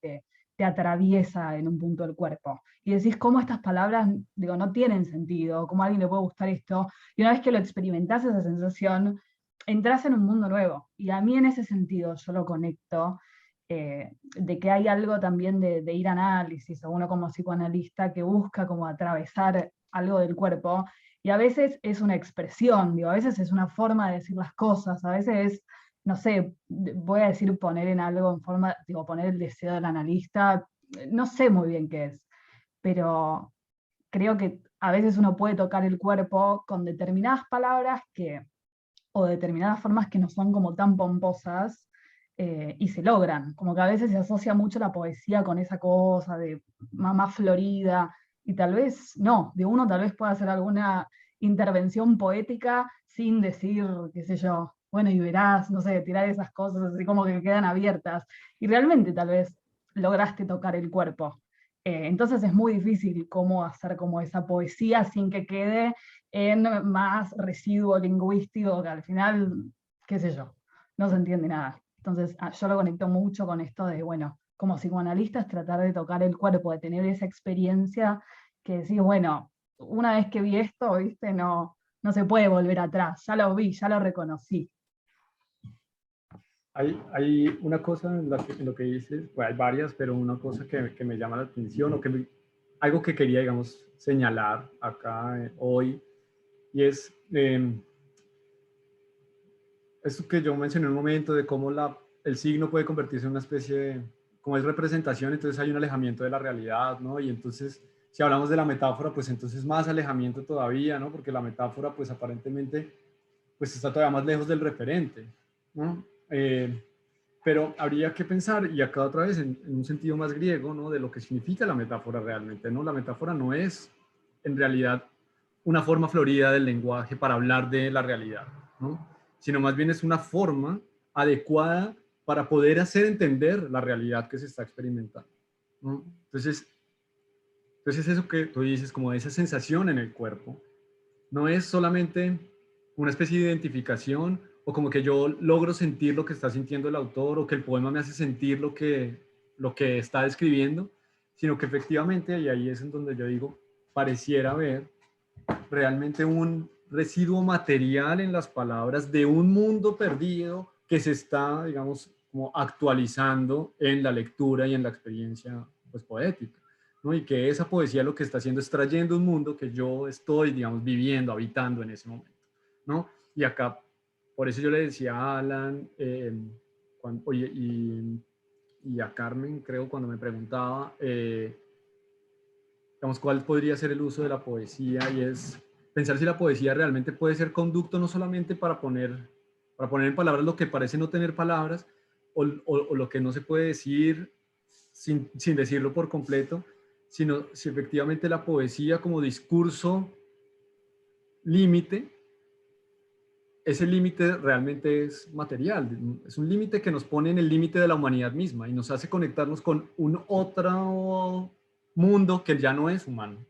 te atraviesa en un punto del cuerpo. Y decís cómo estas palabras, digo, no tienen sentido, cómo a alguien le puede gustar esto. Y una vez que lo experimentás esa sensación, entras en un mundo nuevo. Y a mí en ese sentido yo lo conecto, de que hay algo también de ir a análisis, o uno como psicoanalista que busca como atravesar algo del cuerpo, y a veces es una expresión, digo, a veces es una forma de decir las cosas, a veces es, no sé, voy a decir poner en algo en forma, digo, poner el deseo del analista, no sé muy bien qué es, pero creo que a veces uno puede tocar el cuerpo con determinadas palabras o determinadas formas que no son como tan pomposas, y se logran, como que a veces se asocia mucho la poesía con esa cosa de más florida, y tal vez no, de uno tal vez pueda hacer alguna intervención poética sin decir, qué sé yo, bueno, y verás, no sé, tirar esas cosas así como que quedan abiertas, y realmente tal vez lograste tocar el cuerpo. Entonces es muy difícil cómo hacer como esa poesía sin que quede en más residuo lingüístico, que al final, qué sé yo, no se entiende nada. Entonces yo lo conecto mucho con esto de, bueno, como psicoanalistas tratar de tocar el cuerpo, de tener esa experiencia que decís, bueno, una vez que vi esto, viste, no se puede volver atrás, ya lo vi, ya lo reconocí. Hay una cosa en lo que dices, pues hay varias, pero una cosa que me llama la atención, algo que quería, digamos, señalar acá hoy, y es esto que yo mencioné en un momento de cómo el signo puede convertirse en una especie de, como es representación, entonces hay un alejamiento de la realidad, ¿no? Y entonces, si hablamos de la metáfora, pues entonces más alejamiento todavía, ¿no? Porque la metáfora, pues aparentemente, pues está todavía más lejos del referente, ¿no? Pero habría que pensar, y acá otra vez en un sentido más griego, ¿no? De lo que significa la metáfora realmente, ¿no? La metáfora no es, en realidad, una forma florida del lenguaje para hablar de la realidad, ¿no? Sino más bien es una forma adecuada para poder hacer entender la realidad que se está experimentando, ¿no? Entonces eso que tú dices, como esa sensación en el cuerpo, no es solamente una especie de identificación o como que yo logro sentir lo que está sintiendo el autor o que el poema me hace sentir lo que está describiendo, sino que efectivamente, y ahí es en donde yo digo, pareciera haber realmente un residuo material en las palabras de un mundo perdido que se está, digamos, como actualizando en la lectura y en la experiencia, pues, poética, ¿no? Y que esa poesía lo que está haciendo es trayendo un mundo que yo estoy, digamos, viviendo, habitando en ese momento, ¿no? Y acá, por eso yo le decía a Alan, oye, y a Carmen, creo, cuando me preguntaba, digamos, cuál podría ser el uso de la poesía, y es pensar si la poesía realmente puede ser conducto no solamente para poner en palabras lo que parece no tener palabras, o lo que no se puede decir sin decirlo por completo, sino si efectivamente la poesía como discurso límite, ese límite realmente es material, es un límite que nos pone en el límite de la humanidad misma y nos hace conectarnos con un otro mundo que ya no es humano.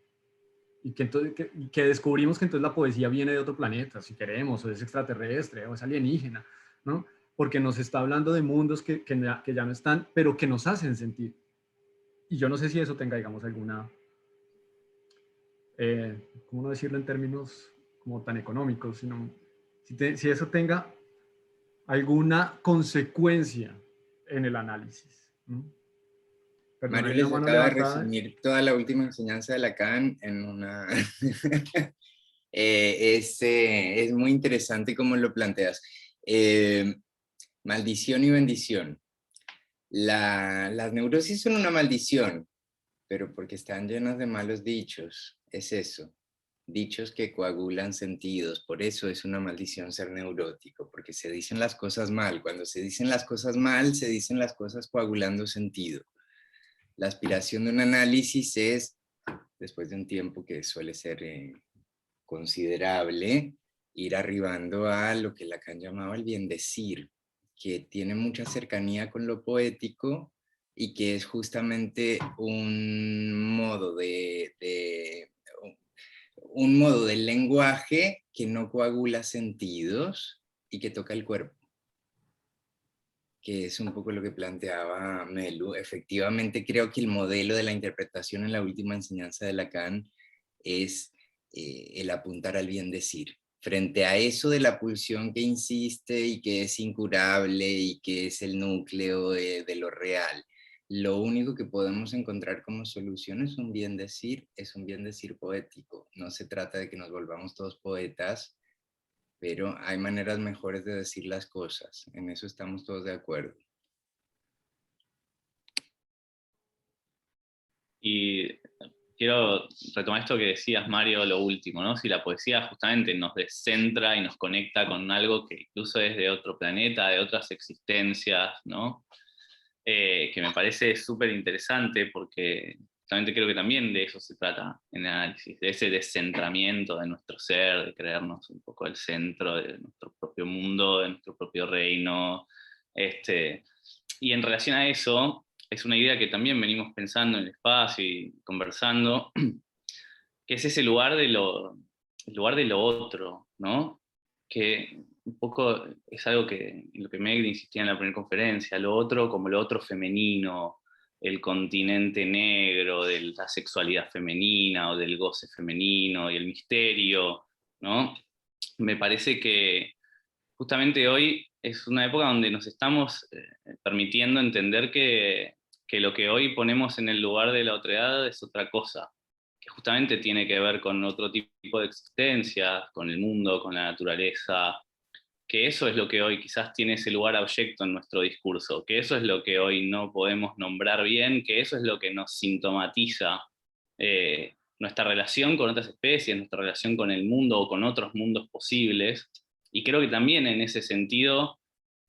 Y que descubrimos que entonces la poesía viene de otro planeta, si queremos, o es extraterrestre, o es alienígena, ¿no? Porque nos está hablando de mundos que ya no están, pero que nos hacen sentir. Y yo no sé si eso tenga, digamos, alguna, ¿cómo no decirlo en términos como tan económicos? Sino si eso tenga alguna consecuencia en el análisis, ¿no? Perdón, Mario hay una les mano acaba de levantada. resumir toda la última enseñanza de Lacan en una... es muy interesante cómo lo planteas. Maldición y bendición. Las neurosis son una maldición, pero porque están llenas de malos dichos, es eso. dichos que coagulan sentidos. Por eso es una maldición ser neurótico, porque se dicen las cosas mal. Cuando se dicen las cosas mal, se dicen las cosas coagulando sentido. La aspiración de un análisis es, después de un tiempo que suele ser considerable, ir arribando a lo que Lacan llamaba el bien decir, que tiene mucha cercanía con lo poético y que es justamente un modo un modo del lenguaje que no coagula sentidos y que toca el cuerpo, que es un poco lo que planteaba Melu. Efectivamente, creo que el modelo de la interpretación en la última enseñanza de Lacan es el apuntar al bien decir. Frente a eso de la pulsión que insiste y que es incurable y que es el núcleo de lo real, lo único que podemos encontrar como solución es un bien decir poético. No se trata de que nos volvamos todos poetas, pero hay maneras mejores de decir las cosas. En eso estamos todos de acuerdo. Y quiero retomar esto que decías, Mario, lo último, ¿no? Si la poesía justamente nos descentra y nos conecta con algo que incluso es de otro planeta, de otras existencias, ¿no? Que me parece súper interesante porque justamente creo que también de eso se trata en el análisis, de ese descentramiento de nuestro ser, de creernos un poco el centro de nuestro propio mundo, de nuestro propio reino. Y en relación a eso, es una idea que también venimos pensando en el espacio y conversando, que es ese lugar el lugar de lo otro, ¿no? Que un poco es algo que, en lo que Meg insistía en la primera conferencia, lo otro como lo otro femenino, el continente negro de la sexualidad femenina o del goce femenino y el misterio, ¿no? Me parece que justamente hoy es una época donde nos estamos permitiendo entender que lo que hoy ponemos en el lugar de la otredad es otra cosa, que justamente tiene que ver con otro tipo de existencia, con el mundo, con la naturaleza, que eso es lo que hoy quizás tiene ese lugar abyecto en nuestro discurso, que eso es lo que hoy no podemos nombrar bien, que eso es lo que nos sintomatiza nuestra relación con otras especies, nuestra relación con el mundo o con otros mundos posibles. Y creo que también en ese sentido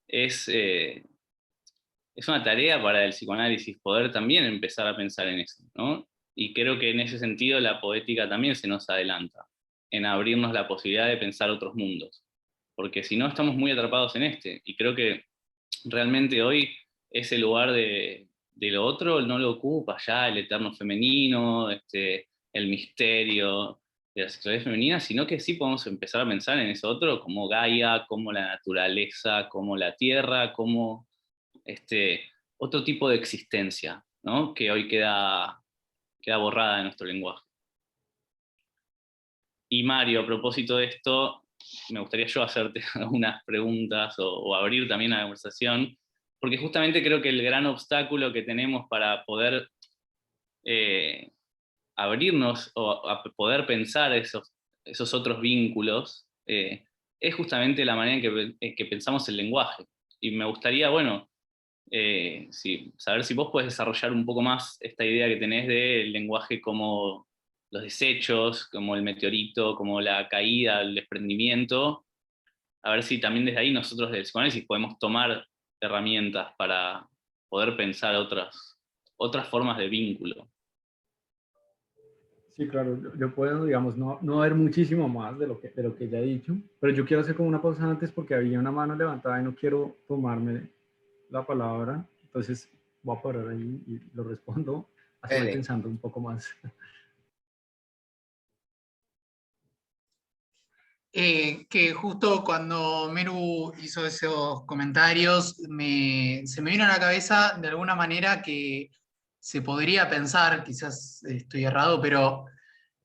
es, es una tarea para el psicoanálisis poder también empezar a pensar en eso, ¿no? Y creo que en ese sentido la poética también se nos adelanta, en abrirnos la posibilidad de pensar otros mundos, porque si no estamos muy atrapados en este, y creo que realmente hoy ese lugar de lo otro no lo ocupa ya el eterno femenino, el misterio de la sexualidad femenina, sino que sí podemos empezar a pensar en eso otro como Gaia, como la naturaleza, como la tierra, como otro tipo de existencia, ¿no? Que hoy queda borrada de nuestro lenguaje. Y Mario, a propósito de esto, me gustaría yo hacerte algunas preguntas o abrir también la conversación, porque justamente creo que el gran obstáculo que tenemos para poder abrirnos o a poder pensar esos otros vínculos es justamente la manera en que pensamos el lenguaje. Y me gustaría, bueno, saber si vos podés desarrollar un poco más esta idea que tenés del lenguaje como los desechos, como el meteorito, como la caída, el desprendimiento, a ver si también desde ahí nosotros del psicoanálisis podemos tomar herramientas para poder pensar otras formas de vínculo. Sí, claro, yo puedo, digamos, no ver muchísimo más de lo que ya he dicho, pero yo quiero hacer como una pausa antes porque había una mano levantada y no quiero tomarme la palabra, entonces voy a parar ahí y lo respondo, así voy pensando un poco más. Que justo cuando Meru hizo esos comentarios, se me vino a la cabeza de alguna manera que se podría pensar, quizás estoy errado, pero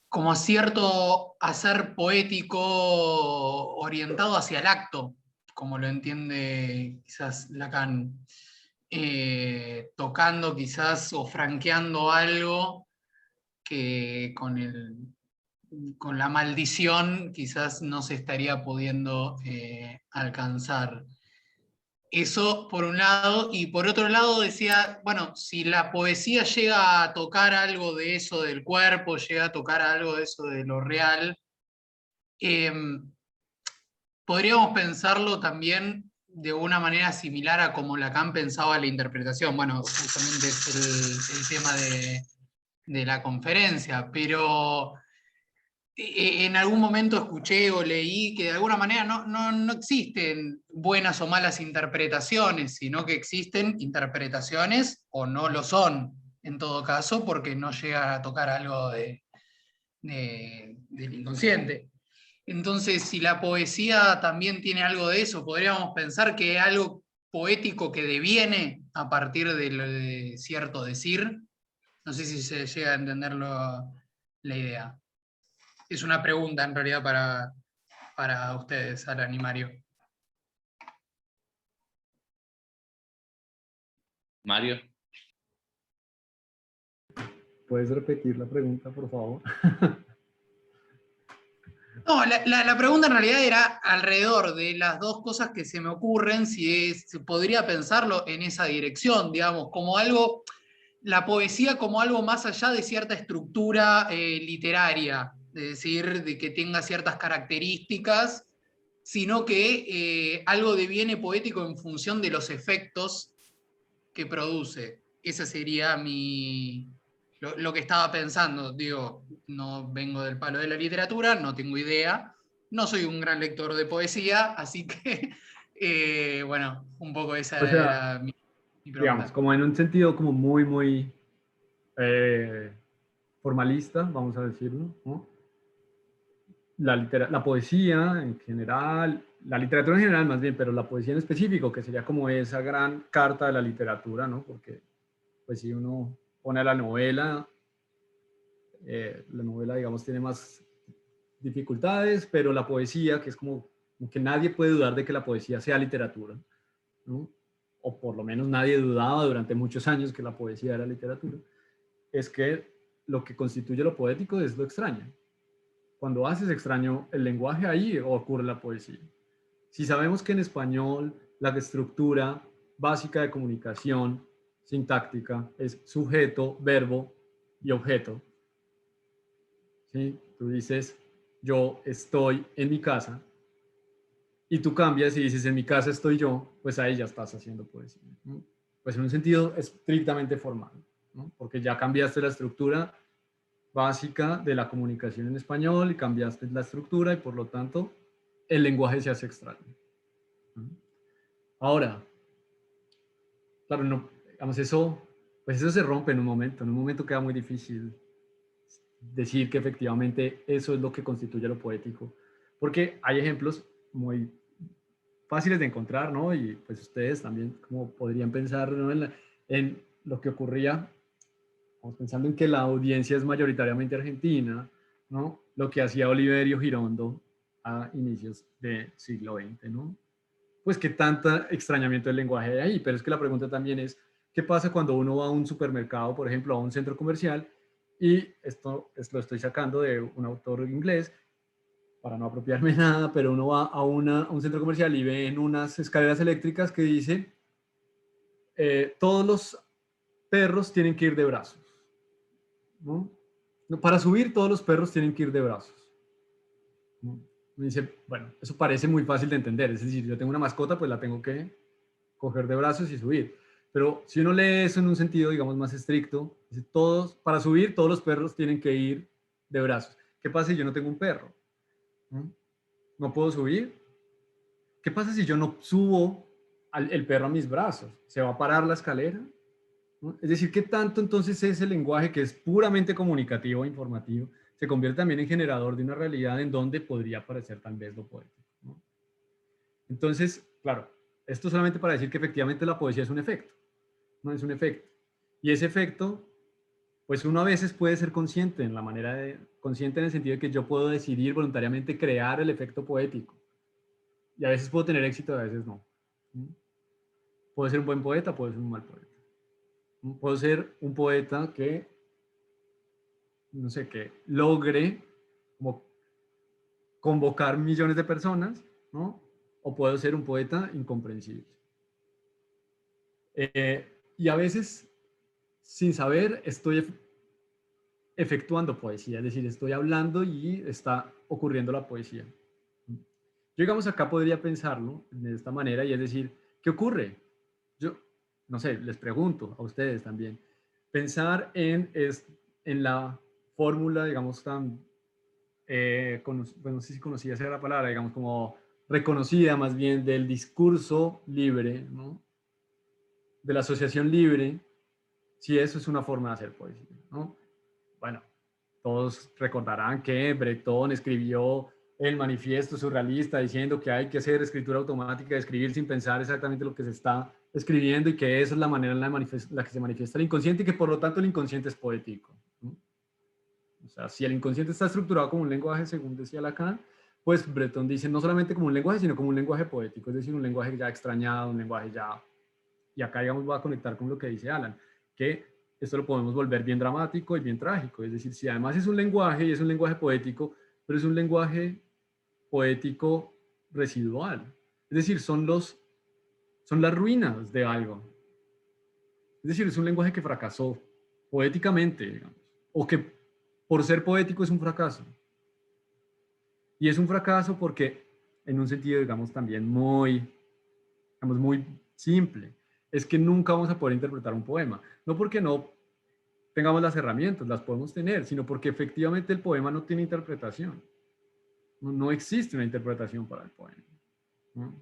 como cierto hacer poético orientado hacia el acto, como lo entiende quizás Lacan, tocando quizás o franqueando algo que con la maldición quizás no se estaría pudiendo alcanzar. Eso por un lado, y por otro lado decía, bueno, si la poesía llega a tocar algo de eso del cuerpo, llega a tocar algo de eso de lo real, podríamos pensarlo también de una manera similar a como Lacan pensaba la interpretación. Bueno, justamente es el tema de la conferencia, pero en algún momento escuché o leí que de alguna manera no existen buenas o malas interpretaciones, sino que existen interpretaciones o no lo son, en todo caso, porque no llega a tocar algo del inconsciente. Entonces, si la poesía también tiene algo de eso, podríamos pensar que es algo poético que deviene a partir de cierto decir. No sé si se llega a entender la idea. Es una pregunta en realidad para ustedes, Alan y Mario. Mario. ¿Puedes repetir la pregunta, por favor? No, la pregunta en realidad era alrededor de las dos cosas que se me ocurren, si se podría pensarlo en esa dirección, digamos, como algo, la poesía como algo más allá de cierta estructura literaria, es decir, de que tenga ciertas características, sino que algo deviene poético en función de los efectos que produce. Ese sería lo que estaba pensando. Digo, no vengo del palo de la literatura, no tengo idea, no soy un gran lector de poesía, así que, bueno, un poco esa O sea, era mi pregunta. digamos, como en un sentido como muy formalista, vamos a decirlo, ¿no? La poesía en general, la literatura en general más bien, pero la poesía en específico, que sería como esa gran carta de la literatura, ¿no? Porque, pues si uno pone a la novela, digamos, tiene más dificultades, pero la poesía, que es como que nadie puede dudar de que la poesía sea literatura, ¿no? O por lo menos nadie dudaba durante muchos años que la poesía era literatura, es que lo que constituye lo poético es lo extraño. Cuando haces extraño el lenguaje, ahí ocurre la poesía. Si sabemos que en español la estructura básica de comunicación sintáctica es sujeto, verbo y objeto, ¿sí? Tú dices, yo estoy en mi casa, y tú cambias y dices, en mi casa estoy yo, pues ahí ya estás haciendo poesía, ¿no? Pues en un sentido estrictamente formal, ¿no? Porque ya cambiaste la estructura básica de la comunicación en español y cambiaste la estructura y por lo tanto el lenguaje se hace extraño. Ahora, claro, no, digamos, pues eso se rompe en un momento queda muy difícil decir que efectivamente eso es lo que constituye lo poético, porque hay ejemplos muy fáciles de encontrar, ¿no? Y pues ustedes también como podrían pensar, ¿no? En lo que ocurría, vamos pensando en que la audiencia es mayoritariamente argentina, ¿no? Lo que hacía Oliverio Girondo a inicios del siglo XX, ¿no? Pues qué tanta extrañamiento del lenguaje hay ahí, pero es que la pregunta también es, ¿qué pasa cuando uno va a un supermercado, por ejemplo, a un centro comercial, y esto lo estoy sacando de un autor inglés, para no apropiarme nada, pero uno va a un centro comercial y ve en unas escaleras eléctricas que dice, todos los perros tienen que ir de brazos, ¿no? Para subir todos los perros tienen que ir de brazos, ¿no? Me dice, bueno, eso parece muy fácil de entender, es decir, yo tengo una mascota, pues la tengo que coger de brazos y subir. Pero si uno lee eso en un sentido, digamos, más estricto, dice, para subir todos los perros tienen que ir de brazos. ¿Qué pasa si yo no tengo un perro? ¿No puedo subir? ¿Qué pasa si yo no subo el perro a mis brazos? ¿Se va a parar la escalera? ¿No? Es decir, ¿qué tanto entonces ese lenguaje que es puramente comunicativo e informativo se convierte también en generador de una realidad en donde podría aparecer tal vez lo poético, ¿no? Entonces, claro, esto solamente para decir que efectivamente la poesía es un efecto, no es un efecto. Y ese efecto, pues uno a veces puede ser consciente en la manera consciente en el sentido de que yo puedo decidir voluntariamente crear el efecto poético. Y a veces puedo tener éxito, a veces no. Puedo ser un buen poeta, puedo ser un mal poeta. Puedo ser un poeta que, no sé, que logre como convocar millones de personas, ¿no? O puedo ser un poeta incomprensible. Y a veces, sin saber, estoy efectuando poesía, es decir, estoy hablando y está ocurriendo la poesía. Yo, digamos, acá podría pensarlo de esta manera y es decir, ¿qué ocurre? Yo, no sé, les pregunto a ustedes también, pensar en la fórmula, digamos, tan, bueno, no sé si conocía esa la palabra, digamos, como reconocida más bien del discurso libre, ¿no? De la asociación libre, si eso es una forma de hacer poesía, ¿no? Bueno, todos recordarán que Breton escribió el manifiesto surrealista diciendo que hay que hacer escritura automática, escribir sin pensar exactamente lo que se está escribiendo y que esa es la manera en la que se manifiesta el inconsciente y que por lo tanto el inconsciente es poético, ¿no? O sea, si el inconsciente está estructurado como un lenguaje, según decía Lacan, pues Breton dice no solamente como un lenguaje, sino como un lenguaje poético, es decir, un lenguaje ya extrañado, un lenguaje ya... Y acá, digamos, va a conectar con lo que dice Alan, que esto lo podemos volver bien dramático y bien trágico. Es decir, si además es un lenguaje y es un lenguaje poético, pero es un lenguaje poético residual. Es decir, son las ruinas de algo. Es decir, es un lenguaje que fracasó poéticamente, digamos, o que por ser poético es un fracaso. Y es un fracaso porque, en un sentido, digamos, también muy simple, es que nunca vamos a poder interpretar un poema. No porque no tengamos las herramientas, las podemos tener, sino porque efectivamente el poema no tiene interpretación. No existe una interpretación para el poema, ¿no?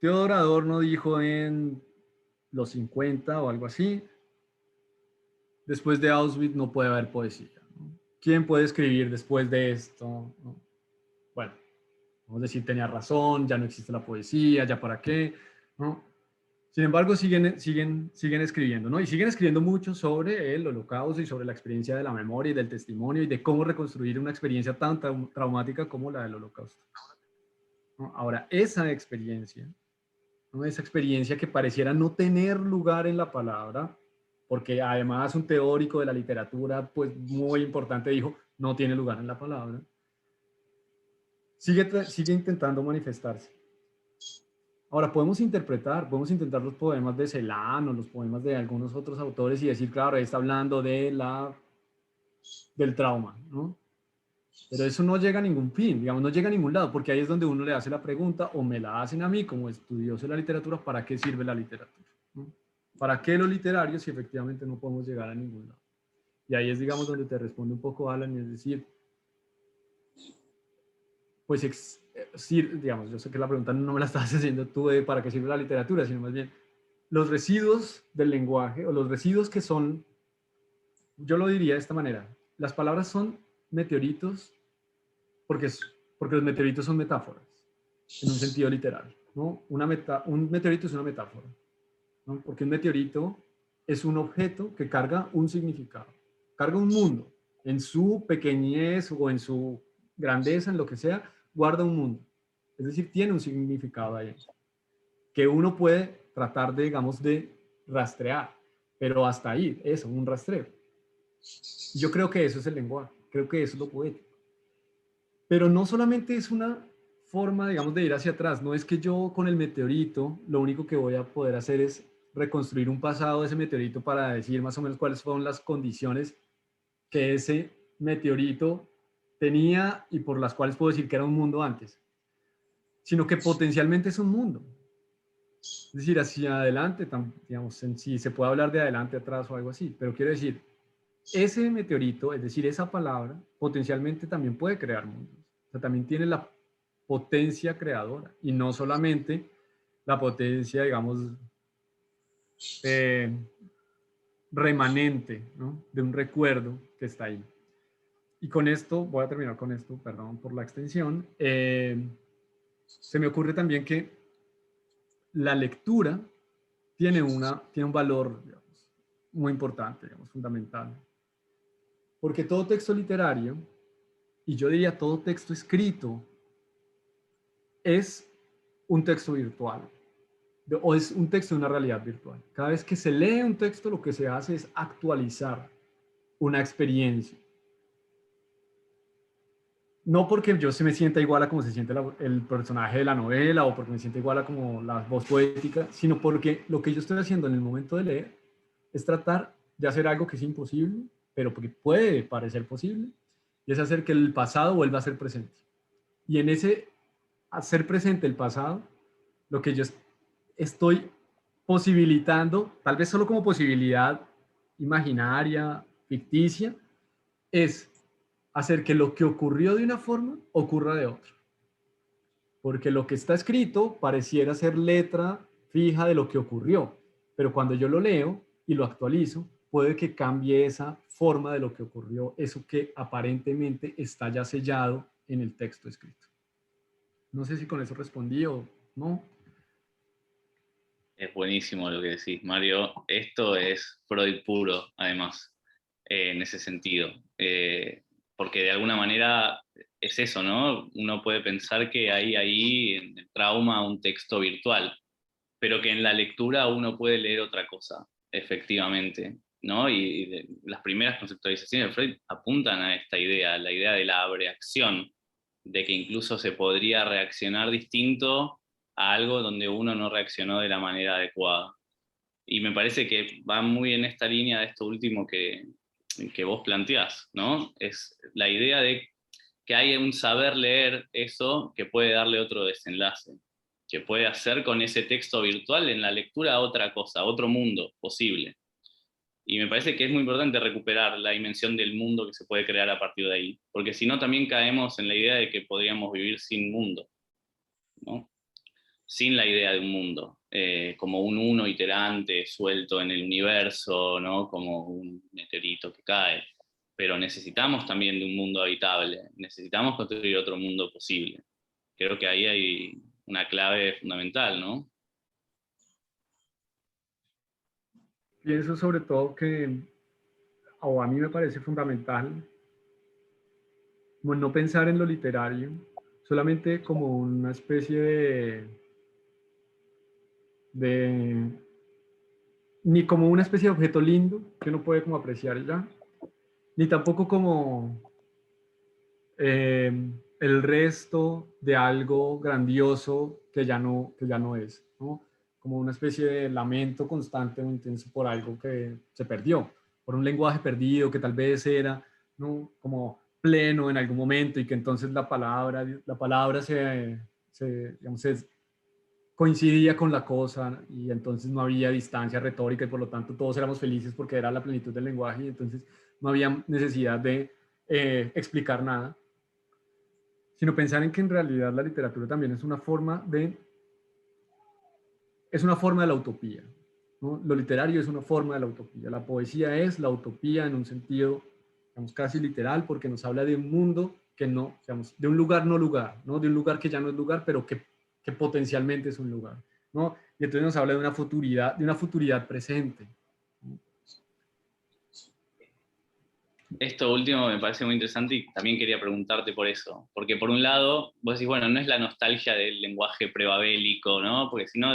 Theodor Adorno dijo en los 50 o algo así, después de Auschwitz no puede haber poesía, ¿no? ¿Quién puede escribir después de esto? ¿No? Bueno, vamos a decir, tenía razón, ya no existe la poesía, ya para qué, ¿no? Sin embargo, siguen escribiendo, ¿no? Y siguen escribiendo mucho sobre el Holocausto y sobre la experiencia de la memoria y del testimonio y de cómo reconstruir una experiencia tan traumática como la del Holocausto, ¿no? Ahora, esa experiencia, ¿no? Esa experiencia que pareciera no tener lugar en la palabra, porque además un teórico de la literatura, pues muy importante, dijo, no tiene lugar en la palabra, sigue intentando manifestarse. Ahora, podemos intentar los poemas de Celan o los poemas de algunos otros autores y decir, claro, ahí está hablando del trauma, ¿no? Pero eso no llega a ningún fin, digamos, no llega a ningún lado, porque ahí es donde uno le hace la pregunta, o me la hacen a mí como estudioso de la literatura, ¿para qué sirve la literatura? ¿No? ¿Para qué lo literario si efectivamente no podemos llegar a ningún lado? Y ahí es, digamos, donde te responde un poco Alan, y es decir, pues, digamos, yo sé que la pregunta no me la estás haciendo tú de para qué sirve la literatura, sino más bien los residuos del lenguaje o los residuos que son, yo lo diría de esta manera, las palabras son meteoritos porque los meteoritos son metáforas, en un sentido literal, ¿no? Un meteorito es una metáfora, ¿no? Porque un meteorito es un objeto que carga un significado, carga un mundo, en su pequeñez o en su grandeza, en lo que sea, guarda un mundo. Es decir, tiene un significado ahí, que uno puede tratar de, digamos, de rastrear, pero hasta ahí, eso, un rastreo. Yo creo que eso es el lenguaje, creo que eso es lo poético. Pero no solamente es una forma, digamos, de ir hacia atrás, no es que yo con el meteorito lo único que voy a poder hacer es reconstruir un pasado de ese meteorito para decir más o menos cuáles fueron las condiciones que ese meteorito tenía y por las cuales puedo decir que era un mundo antes, sino que potencialmente es un mundo. Es decir, hacia adelante, digamos, si se puede hablar de adelante, atrás o algo así, pero quiero decir, ese meteorito, es decir, esa palabra, potencialmente también puede crear mundos. O sea, también tiene la potencia creadora y no solamente la potencia, digamos, remanente, ¿no? De un recuerdo que está ahí. Y con esto, voy a terminar con esto, perdón por la extensión, se me ocurre también que la lectura tiene un valor, digamos, muy importante, digamos, fundamental. Porque todo texto literario, y yo diría todo texto escrito, es un texto virtual, o es un texto de una realidad virtual. Cada vez que se lee un texto, lo que se hace es actualizar una experiencia. no porque yo se me sienta igual a como se siente el personaje de la novela o porque me sienta igual a como la voz poética, sino porque lo que yo estoy haciendo en el momento de leer es tratar de hacer algo que es imposible, pero porque puede parecer posible, y es hacer que el pasado vuelva a ser presente. Y en ese hacer presente el pasado, lo que yo estoy posibilitando, tal vez solo como posibilidad imaginaria, ficticia, es hacer que lo que ocurrió de una forma ocurra de otra. Porque lo que está escrito pareciera ser letra fija de lo que ocurrió, pero cuando yo lo leo y lo actualizo, puede que cambie esa forma de lo que ocurrió, eso que aparentemente está ya sellado en el texto escrito. No sé si con eso respondí o no. Es buenísimo lo que decís, Mario. Esto es Freud puro, además, en ese sentido. Porque de alguna manera es eso, ¿no? Uno puede pensar que hay ahí en el trauma un texto virtual, pero que en la lectura uno puede leer otra cosa, efectivamente, ¿no? Y las primeras conceptualizaciones de Freud apuntan a esta idea, la idea de la abreacción, de que incluso se podría reaccionar distinto a algo donde uno no reaccionó de la manera adecuada. Y me parece que va muy en esta línea de esto último que vos planteás, ¿no? Es la idea de que hay un saber leer eso que puede darle otro desenlace, que puede hacer con ese texto virtual en la lectura otra cosa, otro mundo posible. Y me parece que es muy importante recuperar la dimensión del mundo que se puede crear a partir de ahí, porque si no también caemos en la idea de que podríamos vivir sin mundo, ¿no? Sin la idea de un mundo, como un uno iterante suelto en el universo, ¿no? Como un meteorito que cae. Pero necesitamos también de un mundo habitable, necesitamos construir otro mundo posible. Creo que ahí hay una clave fundamental, ¿no? Pienso sobre todo que, o a mí me parece fundamental, como no pensar en lo literario solamente como una especie de ni como una especie de objeto lindo que uno puede como apreciar ya, ni tampoco como eh, el resto de algo grandioso que ya no es, ¿no? Como una especie de lamento constante o intenso por algo que se perdió, por un lenguaje perdido que tal vez era, ¿no? Como pleno en algún momento y que entonces la palabra digamos, coincidía con la cosa y entonces no había distancia retórica y por lo tanto todos éramos felices porque era la plenitud del lenguaje y entonces no había necesidad de explicar nada, sino pensar en que en realidad la literatura también es una forma de la utopía, ¿no? Lo literario es una forma de la utopía, la poesía es la utopía en un sentido, digamos, casi literal, porque nos habla de un mundo que no, digamos, de un lugar no lugar, ¿no? De un lugar que ya no es lugar, pero que potencialmente es un lugar, ¿no? Y entonces nos habla de una futuridad presente. Esto último me parece muy interesante y también quería preguntarte por eso, porque por un lado, vos decís, bueno, no es la nostalgia del lenguaje prebabélico, ¿no? Porque si no,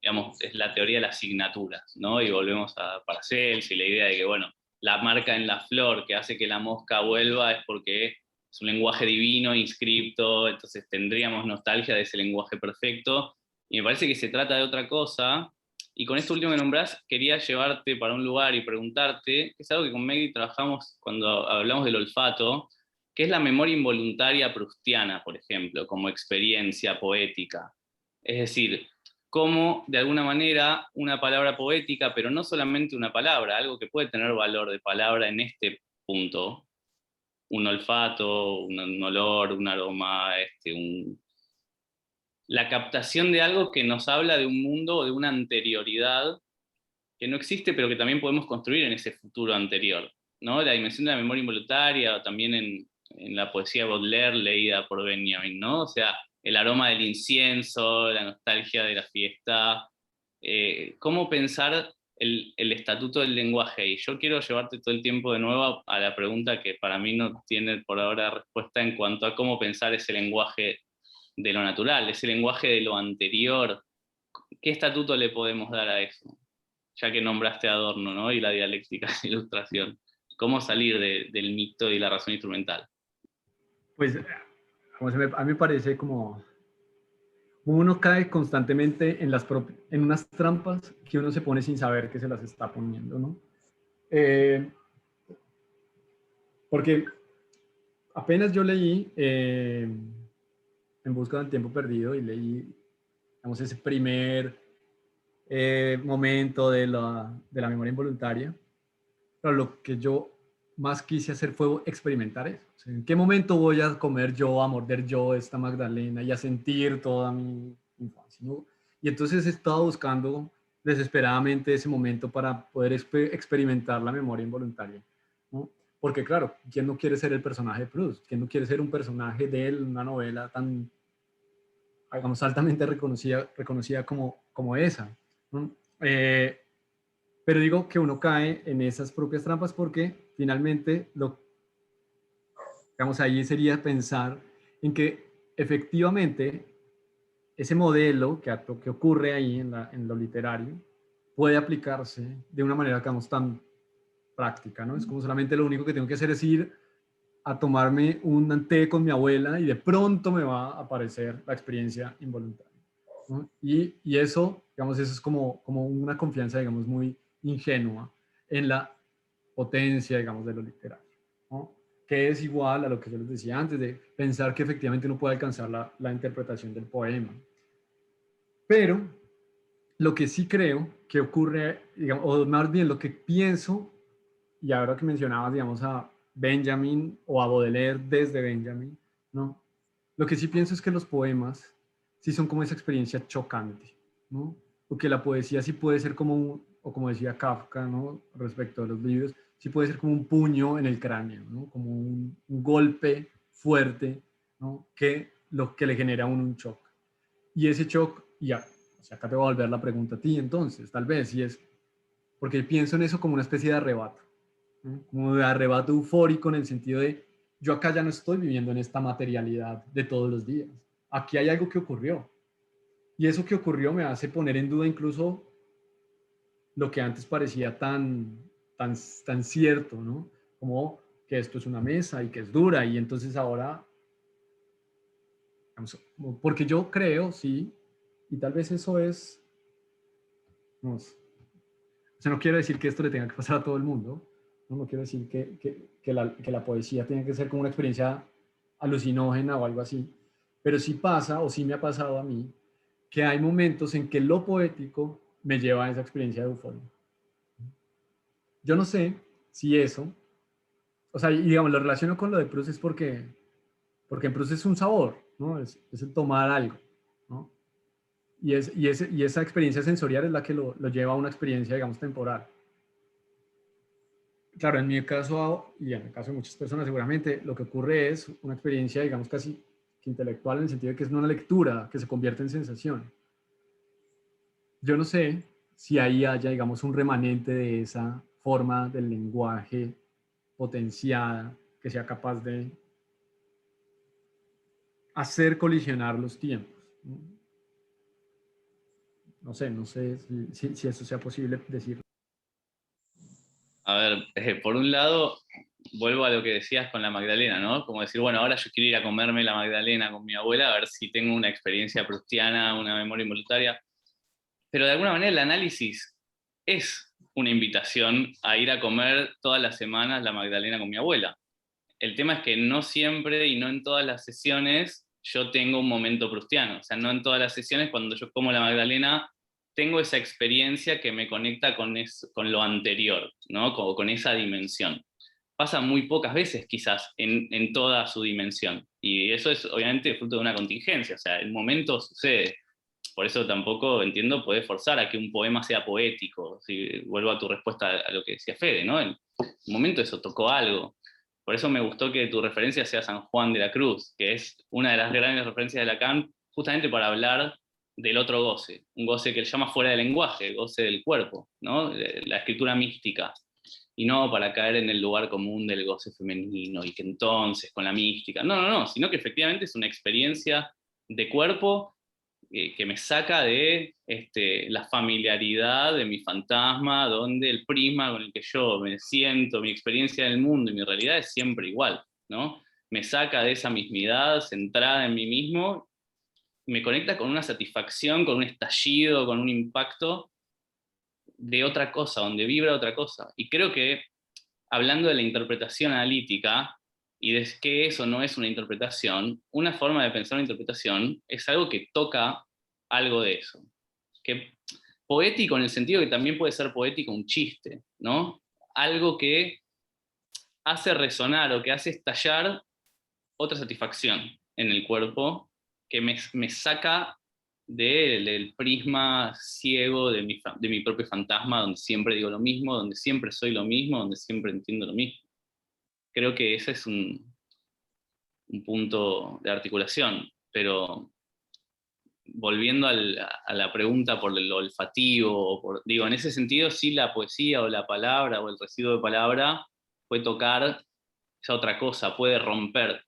digamos, es la teoría de las asignaturas, ¿no? Y volvemos a Parcells y la idea de que, bueno, la marca en la flor que hace que la mosca vuelva es porque es un lenguaje divino, inscripto, entonces tendríamos nostalgia de ese lenguaje perfecto, y me parece que se trata de otra cosa. Y con esto último que nombrás, quería llevarte para un lugar y preguntarte, que es algo que con Meggy trabajamos cuando hablamos del olfato, que es la memoria involuntaria proustiana, por ejemplo, como experiencia poética. Es decir, cómo de alguna manera una palabra poética, pero no solamente una palabra, algo que puede tener valor de palabra en este punto, un olfato, un olor, un aroma, la captación de algo que nos habla de un mundo o de una anterioridad que no existe, pero que también podemos construir en ese futuro anterior, ¿no? La dimensión de la memoria involuntaria, o también en la poesía de Baudelaire leída por Benjamin, ¿no? O sea, el aroma del incienso, la nostalgia de la fiesta, cómo pensar el estatuto del lenguaje. Y yo quiero llevarte todo el tiempo de nuevo a la pregunta que para mí no tiene por ahora respuesta en cuanto a cómo pensar ese lenguaje de lo natural, ese lenguaje de lo anterior. ¿Qué estatuto le podemos dar a eso? Ya que nombraste a Adorno, ¿no? Y la dialéctica de ilustración. ¿Cómo salir del mito y la razón instrumental? Pues a mí me parece como uno cae constantemente en unas trampas que uno se pone sin saber que se las está poniendo, ¿no? Porque apenas yo leí En busca del tiempo perdido y leí, digamos, ese primer momento de la memoria involuntaria, pero lo que yo más quise hacer fue experimentar eso. O sea, ¿en qué momento voy a comer yo, a morder yo esta magdalena y a sentir toda mi infancia, ¿no? Y entonces he estado buscando desesperadamente ese momento para poder experimentar la memoria involuntaria, ¿no? Porque claro, ¿quién no quiere ser el personaje de Proust? ¿Quién no quiere ser un personaje de una novela tan, digamos, altamente reconocida como esa, ¿no? Pero digo que uno cae en esas propias trampas porque finalmente digamos, ahí sería pensar en que efectivamente ese modelo que ocurre ahí en lo literario puede aplicarse de una manera, digamos, tan práctica, ¿no? Es como solamente lo único que tengo que hacer es ir a tomarme un té con mi abuela y de pronto me va a aparecer la experiencia involuntaria, ¿no? Y eso, digamos, eso es como una confianza, digamos, muy ingenua en la potencia, digamos, de lo literario, ¿no? Que es igual a lo que yo les decía antes, de pensar que efectivamente uno puede alcanzar la interpretación del poema. Pero lo que sí creo que ocurre, digamos, o más bien lo que pienso, y ahora que mencionabas, digamos, a Benjamin o a Baudelaire desde Benjamin, ¿no? Lo que sí pienso es que los poemas sí son como esa experiencia chocante, ¿no? Porque la poesía sí puede ser como, o como decía Kafka, ¿no? Respecto a los libros, sí puede ser como un puño en el cráneo, ¿no? Como un golpe fuerte, ¿no? Lo que le genera a uno un shock. Y ese shock, ya, o sea, acá te voy a volver la pregunta a ti entonces, tal vez, y es, porque pienso en eso como una especie de arrebato, ¿no? Como de arrebato eufórico en el sentido de, yo acá ya no estoy viviendo en esta materialidad de todos los días, aquí hay algo que ocurrió, y eso que ocurrió me hace poner en duda incluso lo que antes parecía tan cierto, ¿no? Como que esto es una mesa y que es dura, y entonces ahora, digamos, porque yo creo, sí, y tal vez eso es, no, o sea, no quiero decir que esto le tenga que pasar a todo el mundo, no quiero decir que la poesía tenga que ser como una experiencia alucinógena o algo así, pero sí pasa, o sí me ha pasado a mí, que hay momentos en que lo poético me lleva a esa experiencia de euforia. Yo no sé si eso, o sea, y digamos, lo relaciono con lo de Proust es porque en Proust es un sabor, ¿no? Es el tomar algo, ¿no? Y esa experiencia sensorial es la que lo lleva a una experiencia, digamos, temporal. Claro, en mi caso, y en el caso de muchas personas seguramente, lo que ocurre es una experiencia, digamos, casi que intelectual, en el sentido de que es una lectura que se convierte en sensación. Yo no sé si ahí haya, digamos, un remanente de esa forma del lenguaje potenciada que sea capaz de hacer colisionar los tiempos. No sé si eso sea posible decirlo. A ver, por un lado, vuelvo a lo que decías con la Magdalena, ¿no? Como decir, bueno, ahora yo quiero ir a comerme la Magdalena con mi abuela, a ver si tengo una experiencia proustiana, una memoria involuntaria. Pero de alguna manera el análisis es una invitación a ir a comer todas las semanas la Magdalena con mi abuela. El tema es que no siempre y no en todas las sesiones yo tengo un momento proustiano. O sea, no en todas las sesiones cuando yo como la Magdalena tengo esa experiencia que me conecta con lo anterior, ¿no? Con esa dimensión. Pasa muy pocas veces quizás en toda su dimensión. Y eso es obviamente fruto de una contingencia. O sea, el momento sucede. Por eso tampoco entiendo, puede forzar a que un poema sea poético. Si vuelvo a tu respuesta a lo que decía Fede, ¿no? En un momento eso tocó algo. Por eso me gustó que tu referencia sea San Juan de la Cruz, que es una de las grandes referencias de Lacan, justamente para hablar del otro goce, un goce que él llama fuera del lenguaje, el goce del cuerpo, ¿no? La escritura mística, y no para caer en el lugar común del goce femenino y que entonces con la mística, no, sino que efectivamente es una experiencia de cuerpo que me saca de la familiaridad de mi fantasma, donde el prisma con el que yo me siento, mi experiencia del mundo y mi realidad es siempre igual, ¿no? me saca de esa mismidad, centrada en mí mismo, me conecta con una satisfacción, con un estallido, con un impacto de otra cosa, donde vibra otra cosa. Y creo que, hablando de la interpretación analítica, y de que eso no es una interpretación, una forma de pensar una interpretación es algo que toca algo de eso. Que poético en el sentido que también puede ser poético un chiste, ¿no? Algo que hace resonar o que hace estallar otra satisfacción en el cuerpo que me saca del prisma ciego de mi propio fantasma, donde siempre digo lo mismo, donde siempre soy lo mismo, donde siempre entiendo lo mismo. Creo que ese es un punto de articulación, pero volviendo a la pregunta por lo olfativo, digo, en ese sentido sí la poesía o la palabra o el residuo de palabra puede tocar esa otra cosa, puede romper.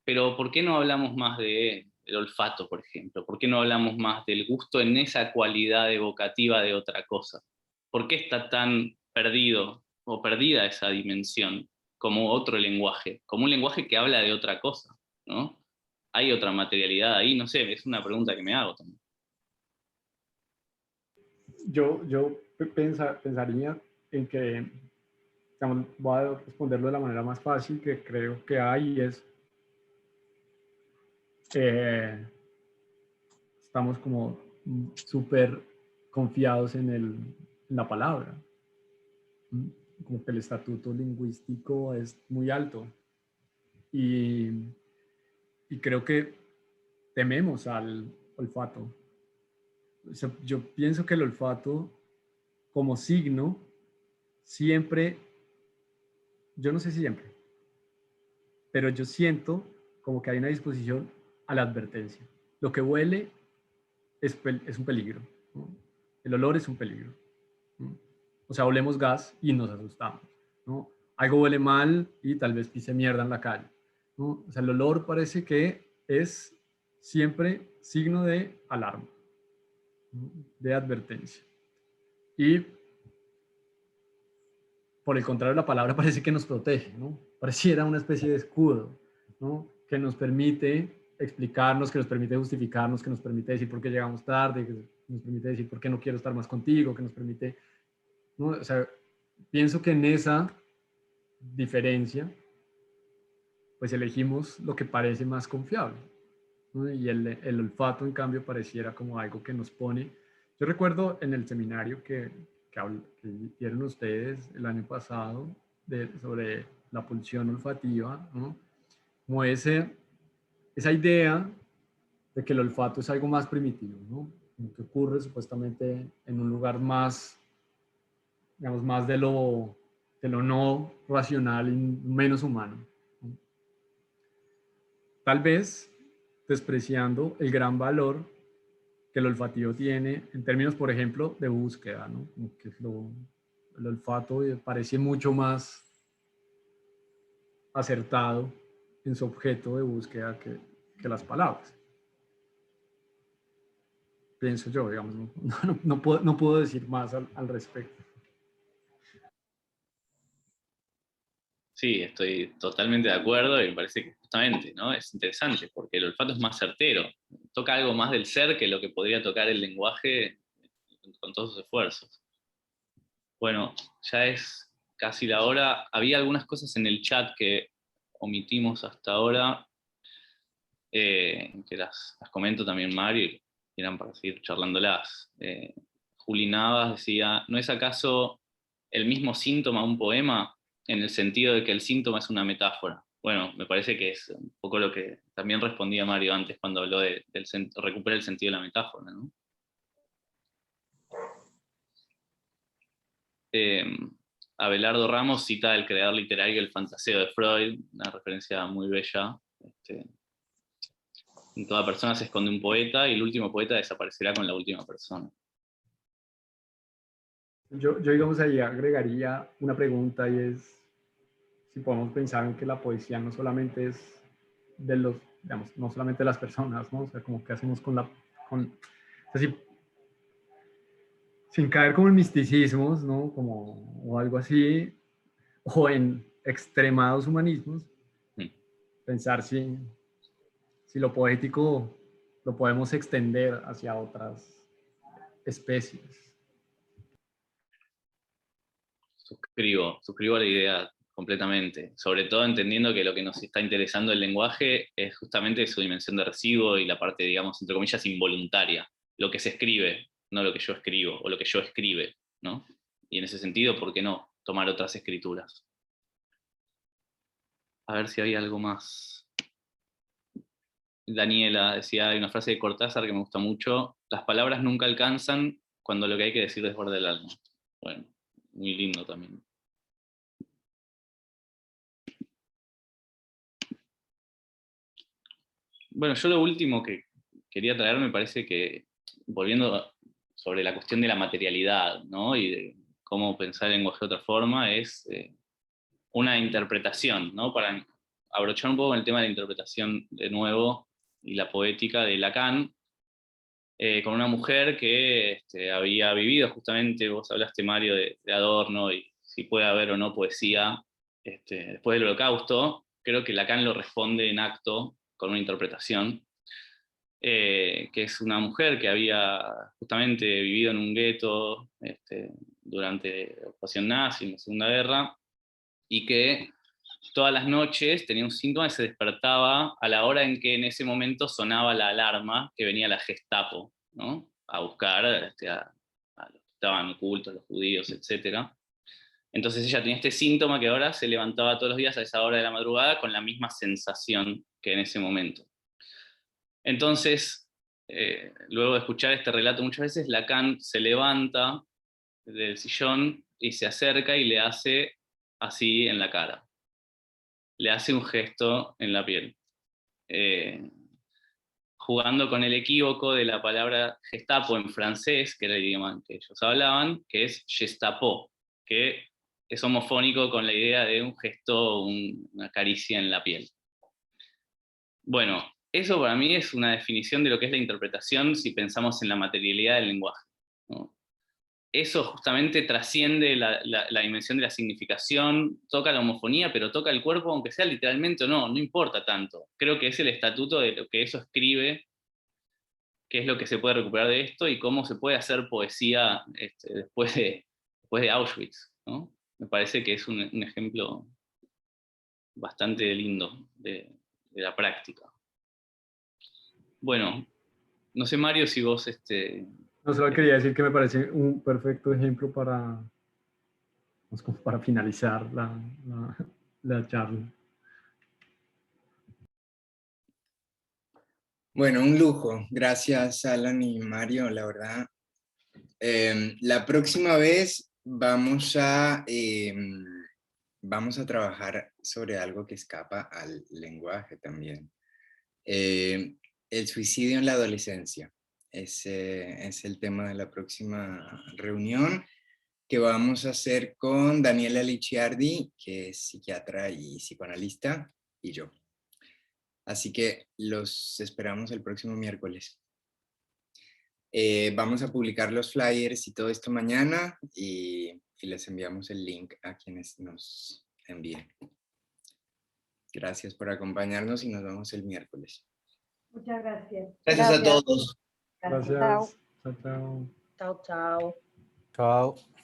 Pero ¿por qué no hablamos más del olfato, por ejemplo? ¿Por qué no hablamos más del gusto en esa cualidad evocativa de otra cosa? ¿Por qué está tan perdido o perdida esa dimensión como otro lenguaje? Como un lenguaje que habla de otra cosa, ¿no? ¿Hay otra materialidad ahí? No sé, es una pregunta que me hago también. Yo pensaría en que, digamos, voy a responderlo de la manera más fácil que creo que hay, es estamos como súper confiados en la palabra. Como que el estatuto lingüístico es muy alto. Y creo que tememos al olfato. O sea, yo pienso que el olfato como signo siempre, yo no sé si siempre, pero yo siento como que hay una disposición a la advertencia. Lo que huele es un peligro, ¿no? El olor es un peligro, ¿no? O sea, olemos gas y nos asustamos, ¿no? Algo huele mal y tal vez pise mierda en la calle, ¿no? O sea, el olor parece que es siempre signo de alarma, ¿no? De advertencia. Y por el contrario, la palabra parece que nos protege, ¿no? Pareciera una especie de escudo, ¿no? Que nos permite explicarnos, que nos permite justificarnos, que nos permite decir por qué llegamos tarde, que nos permite decir por qué no quiero estar más contigo, que nos permite, ¿no? O sea, pienso que en esa diferencia, pues elegimos lo que parece más confiable, ¿no? Y el olfato, en cambio, pareciera como algo que nos pone. Yo recuerdo en el seminario que dieron ustedes el año pasado sobre la pulsión olfativa, ¿no? Como esa idea de que el olfato es algo más primitivo, ¿no? Como que ocurre supuestamente en un lugar más, digamos, más de lo no racional y menos humano, ¿no? Tal vez despreciando el gran valor que el olfativo tiene en términos, por ejemplo, de búsqueda, ¿no? Como que el olfato parece mucho más acertado en su objeto de búsqueda que las palabras. Pienso yo, digamos, no puedo decir más al respecto. Sí, estoy totalmente de acuerdo y me parece que justamente, ¿no? Es interesante porque el olfato es más certero, toca algo más del ser que lo que podría tocar el lenguaje con todos sus esfuerzos. Bueno, ya es casi la hora. Había algunas cosas en el chat que omitimos hasta ahora, que las comento también, Mario, y eran para seguir charlándolas. Juli Navas decía, ¿no es acaso el mismo síntoma un poema en el sentido de que el síntoma es una metáfora? Bueno, me parece que es un poco lo que también respondía Mario antes cuando habló de recuperar el sentido de la metáfora, ¿no? Abelardo Ramos cita El creador literario, el fantaseo de Freud, una referencia muy bella. En toda persona se esconde un poeta y el último poeta desaparecerá con la última persona. Yo digamos, ahí agregaría una pregunta y es si podemos pensar en que la poesía no solamente es de los, digamos, no solamente de las personas, ¿no? O sea, como que hacemos o sea, sin caer como en misticismos, ¿no? Como, o algo así, o en extremados humanismos, pensar si lo poético lo podemos extender hacia otras especies. Suscribo la idea completamente, sobre todo entendiendo que lo que nos está interesando el lenguaje es justamente su dimensión de residuo y la parte, digamos, entre comillas, involuntaria, lo que se escribe, no lo que yo escribo, o lo que yo escribe, ¿no? Y en ese sentido, ¿por qué no tomar otras escrituras? A ver si hay algo más. Daniela decía, hay una frase de Cortázar que me gusta mucho: las palabras nunca alcanzan cuando lo que hay que decir desborda el alma. Bueno, muy lindo también. Bueno, yo lo último que quería traer me parece que, volviendo sobre la cuestión de la materialidad, ¿no? Y de cómo pensar el lenguaje de otra forma, es una interpretación, ¿no? Para abrochar un poco el tema de la interpretación de nuevo y la poética de Lacan, con una mujer que había vivido justamente, vos hablaste, Mario, de Adorno y si puede haber o no poesía después del Holocausto. Creo que Lacan lo responde en acto con una interpretación, que es una mujer que había justamente vivido en un gueto durante la ocupación nazi, en la Segunda Guerra, y que todas las noches tenía un síntoma y se despertaba a la hora en que en ese momento sonaba la alarma que venía la Gestapo, ¿no? A buscar a los que estaban ocultos, los judíos, etc. Entonces ella tenía este síntoma que ahora se levantaba todos los días a esa hora de la madrugada con la misma sensación que en ese momento. Entonces, luego de escuchar este relato muchas veces, Lacan se levanta del sillón y se acerca y le hace así en la cara. Le hace un gesto en la piel. Jugando con el equívoco de la palabra Gestapo en francés, que era el idioma que ellos hablaban, que es Gestapo, que es homofónico con la idea de un gesto, una caricia en la piel. Bueno, eso para mí es una definición de lo que es la interpretación si pensamos en la materialidad del lenguaje, ¿no? Eso justamente trasciende la dimensión de la significación, toca la homofonía, pero toca el cuerpo, aunque sea literalmente o no importa tanto. Creo que es el estatuto de lo que eso escribe, qué es lo que se puede recuperar de esto y cómo se puede hacer poesía después de Auschwitz, ¿no? Me parece que es un ejemplo bastante lindo de la práctica. Bueno, no sé, Mario, si vos... No, solo quería decir que me parece un perfecto ejemplo para finalizar la charla. Bueno, un lujo. Gracias, Alan y Mario, la verdad. La próxima vez vamos a trabajar sobre algo que escapa al lenguaje también. El suicidio en la adolescencia. Ese es el tema de la próxima reunión que vamos a hacer con Daniela Licciardi, que es psiquiatra y psicoanalista, y yo. Así que los esperamos el próximo miércoles. Vamos a publicar los flyers y todo esto mañana y les enviamos el link a quienes nos envíen. Gracias por acompañarnos y nos vemos el miércoles. Muchas gracias. Gracias a todos. Gracias. Chao, chao. Chao, chao. Chao.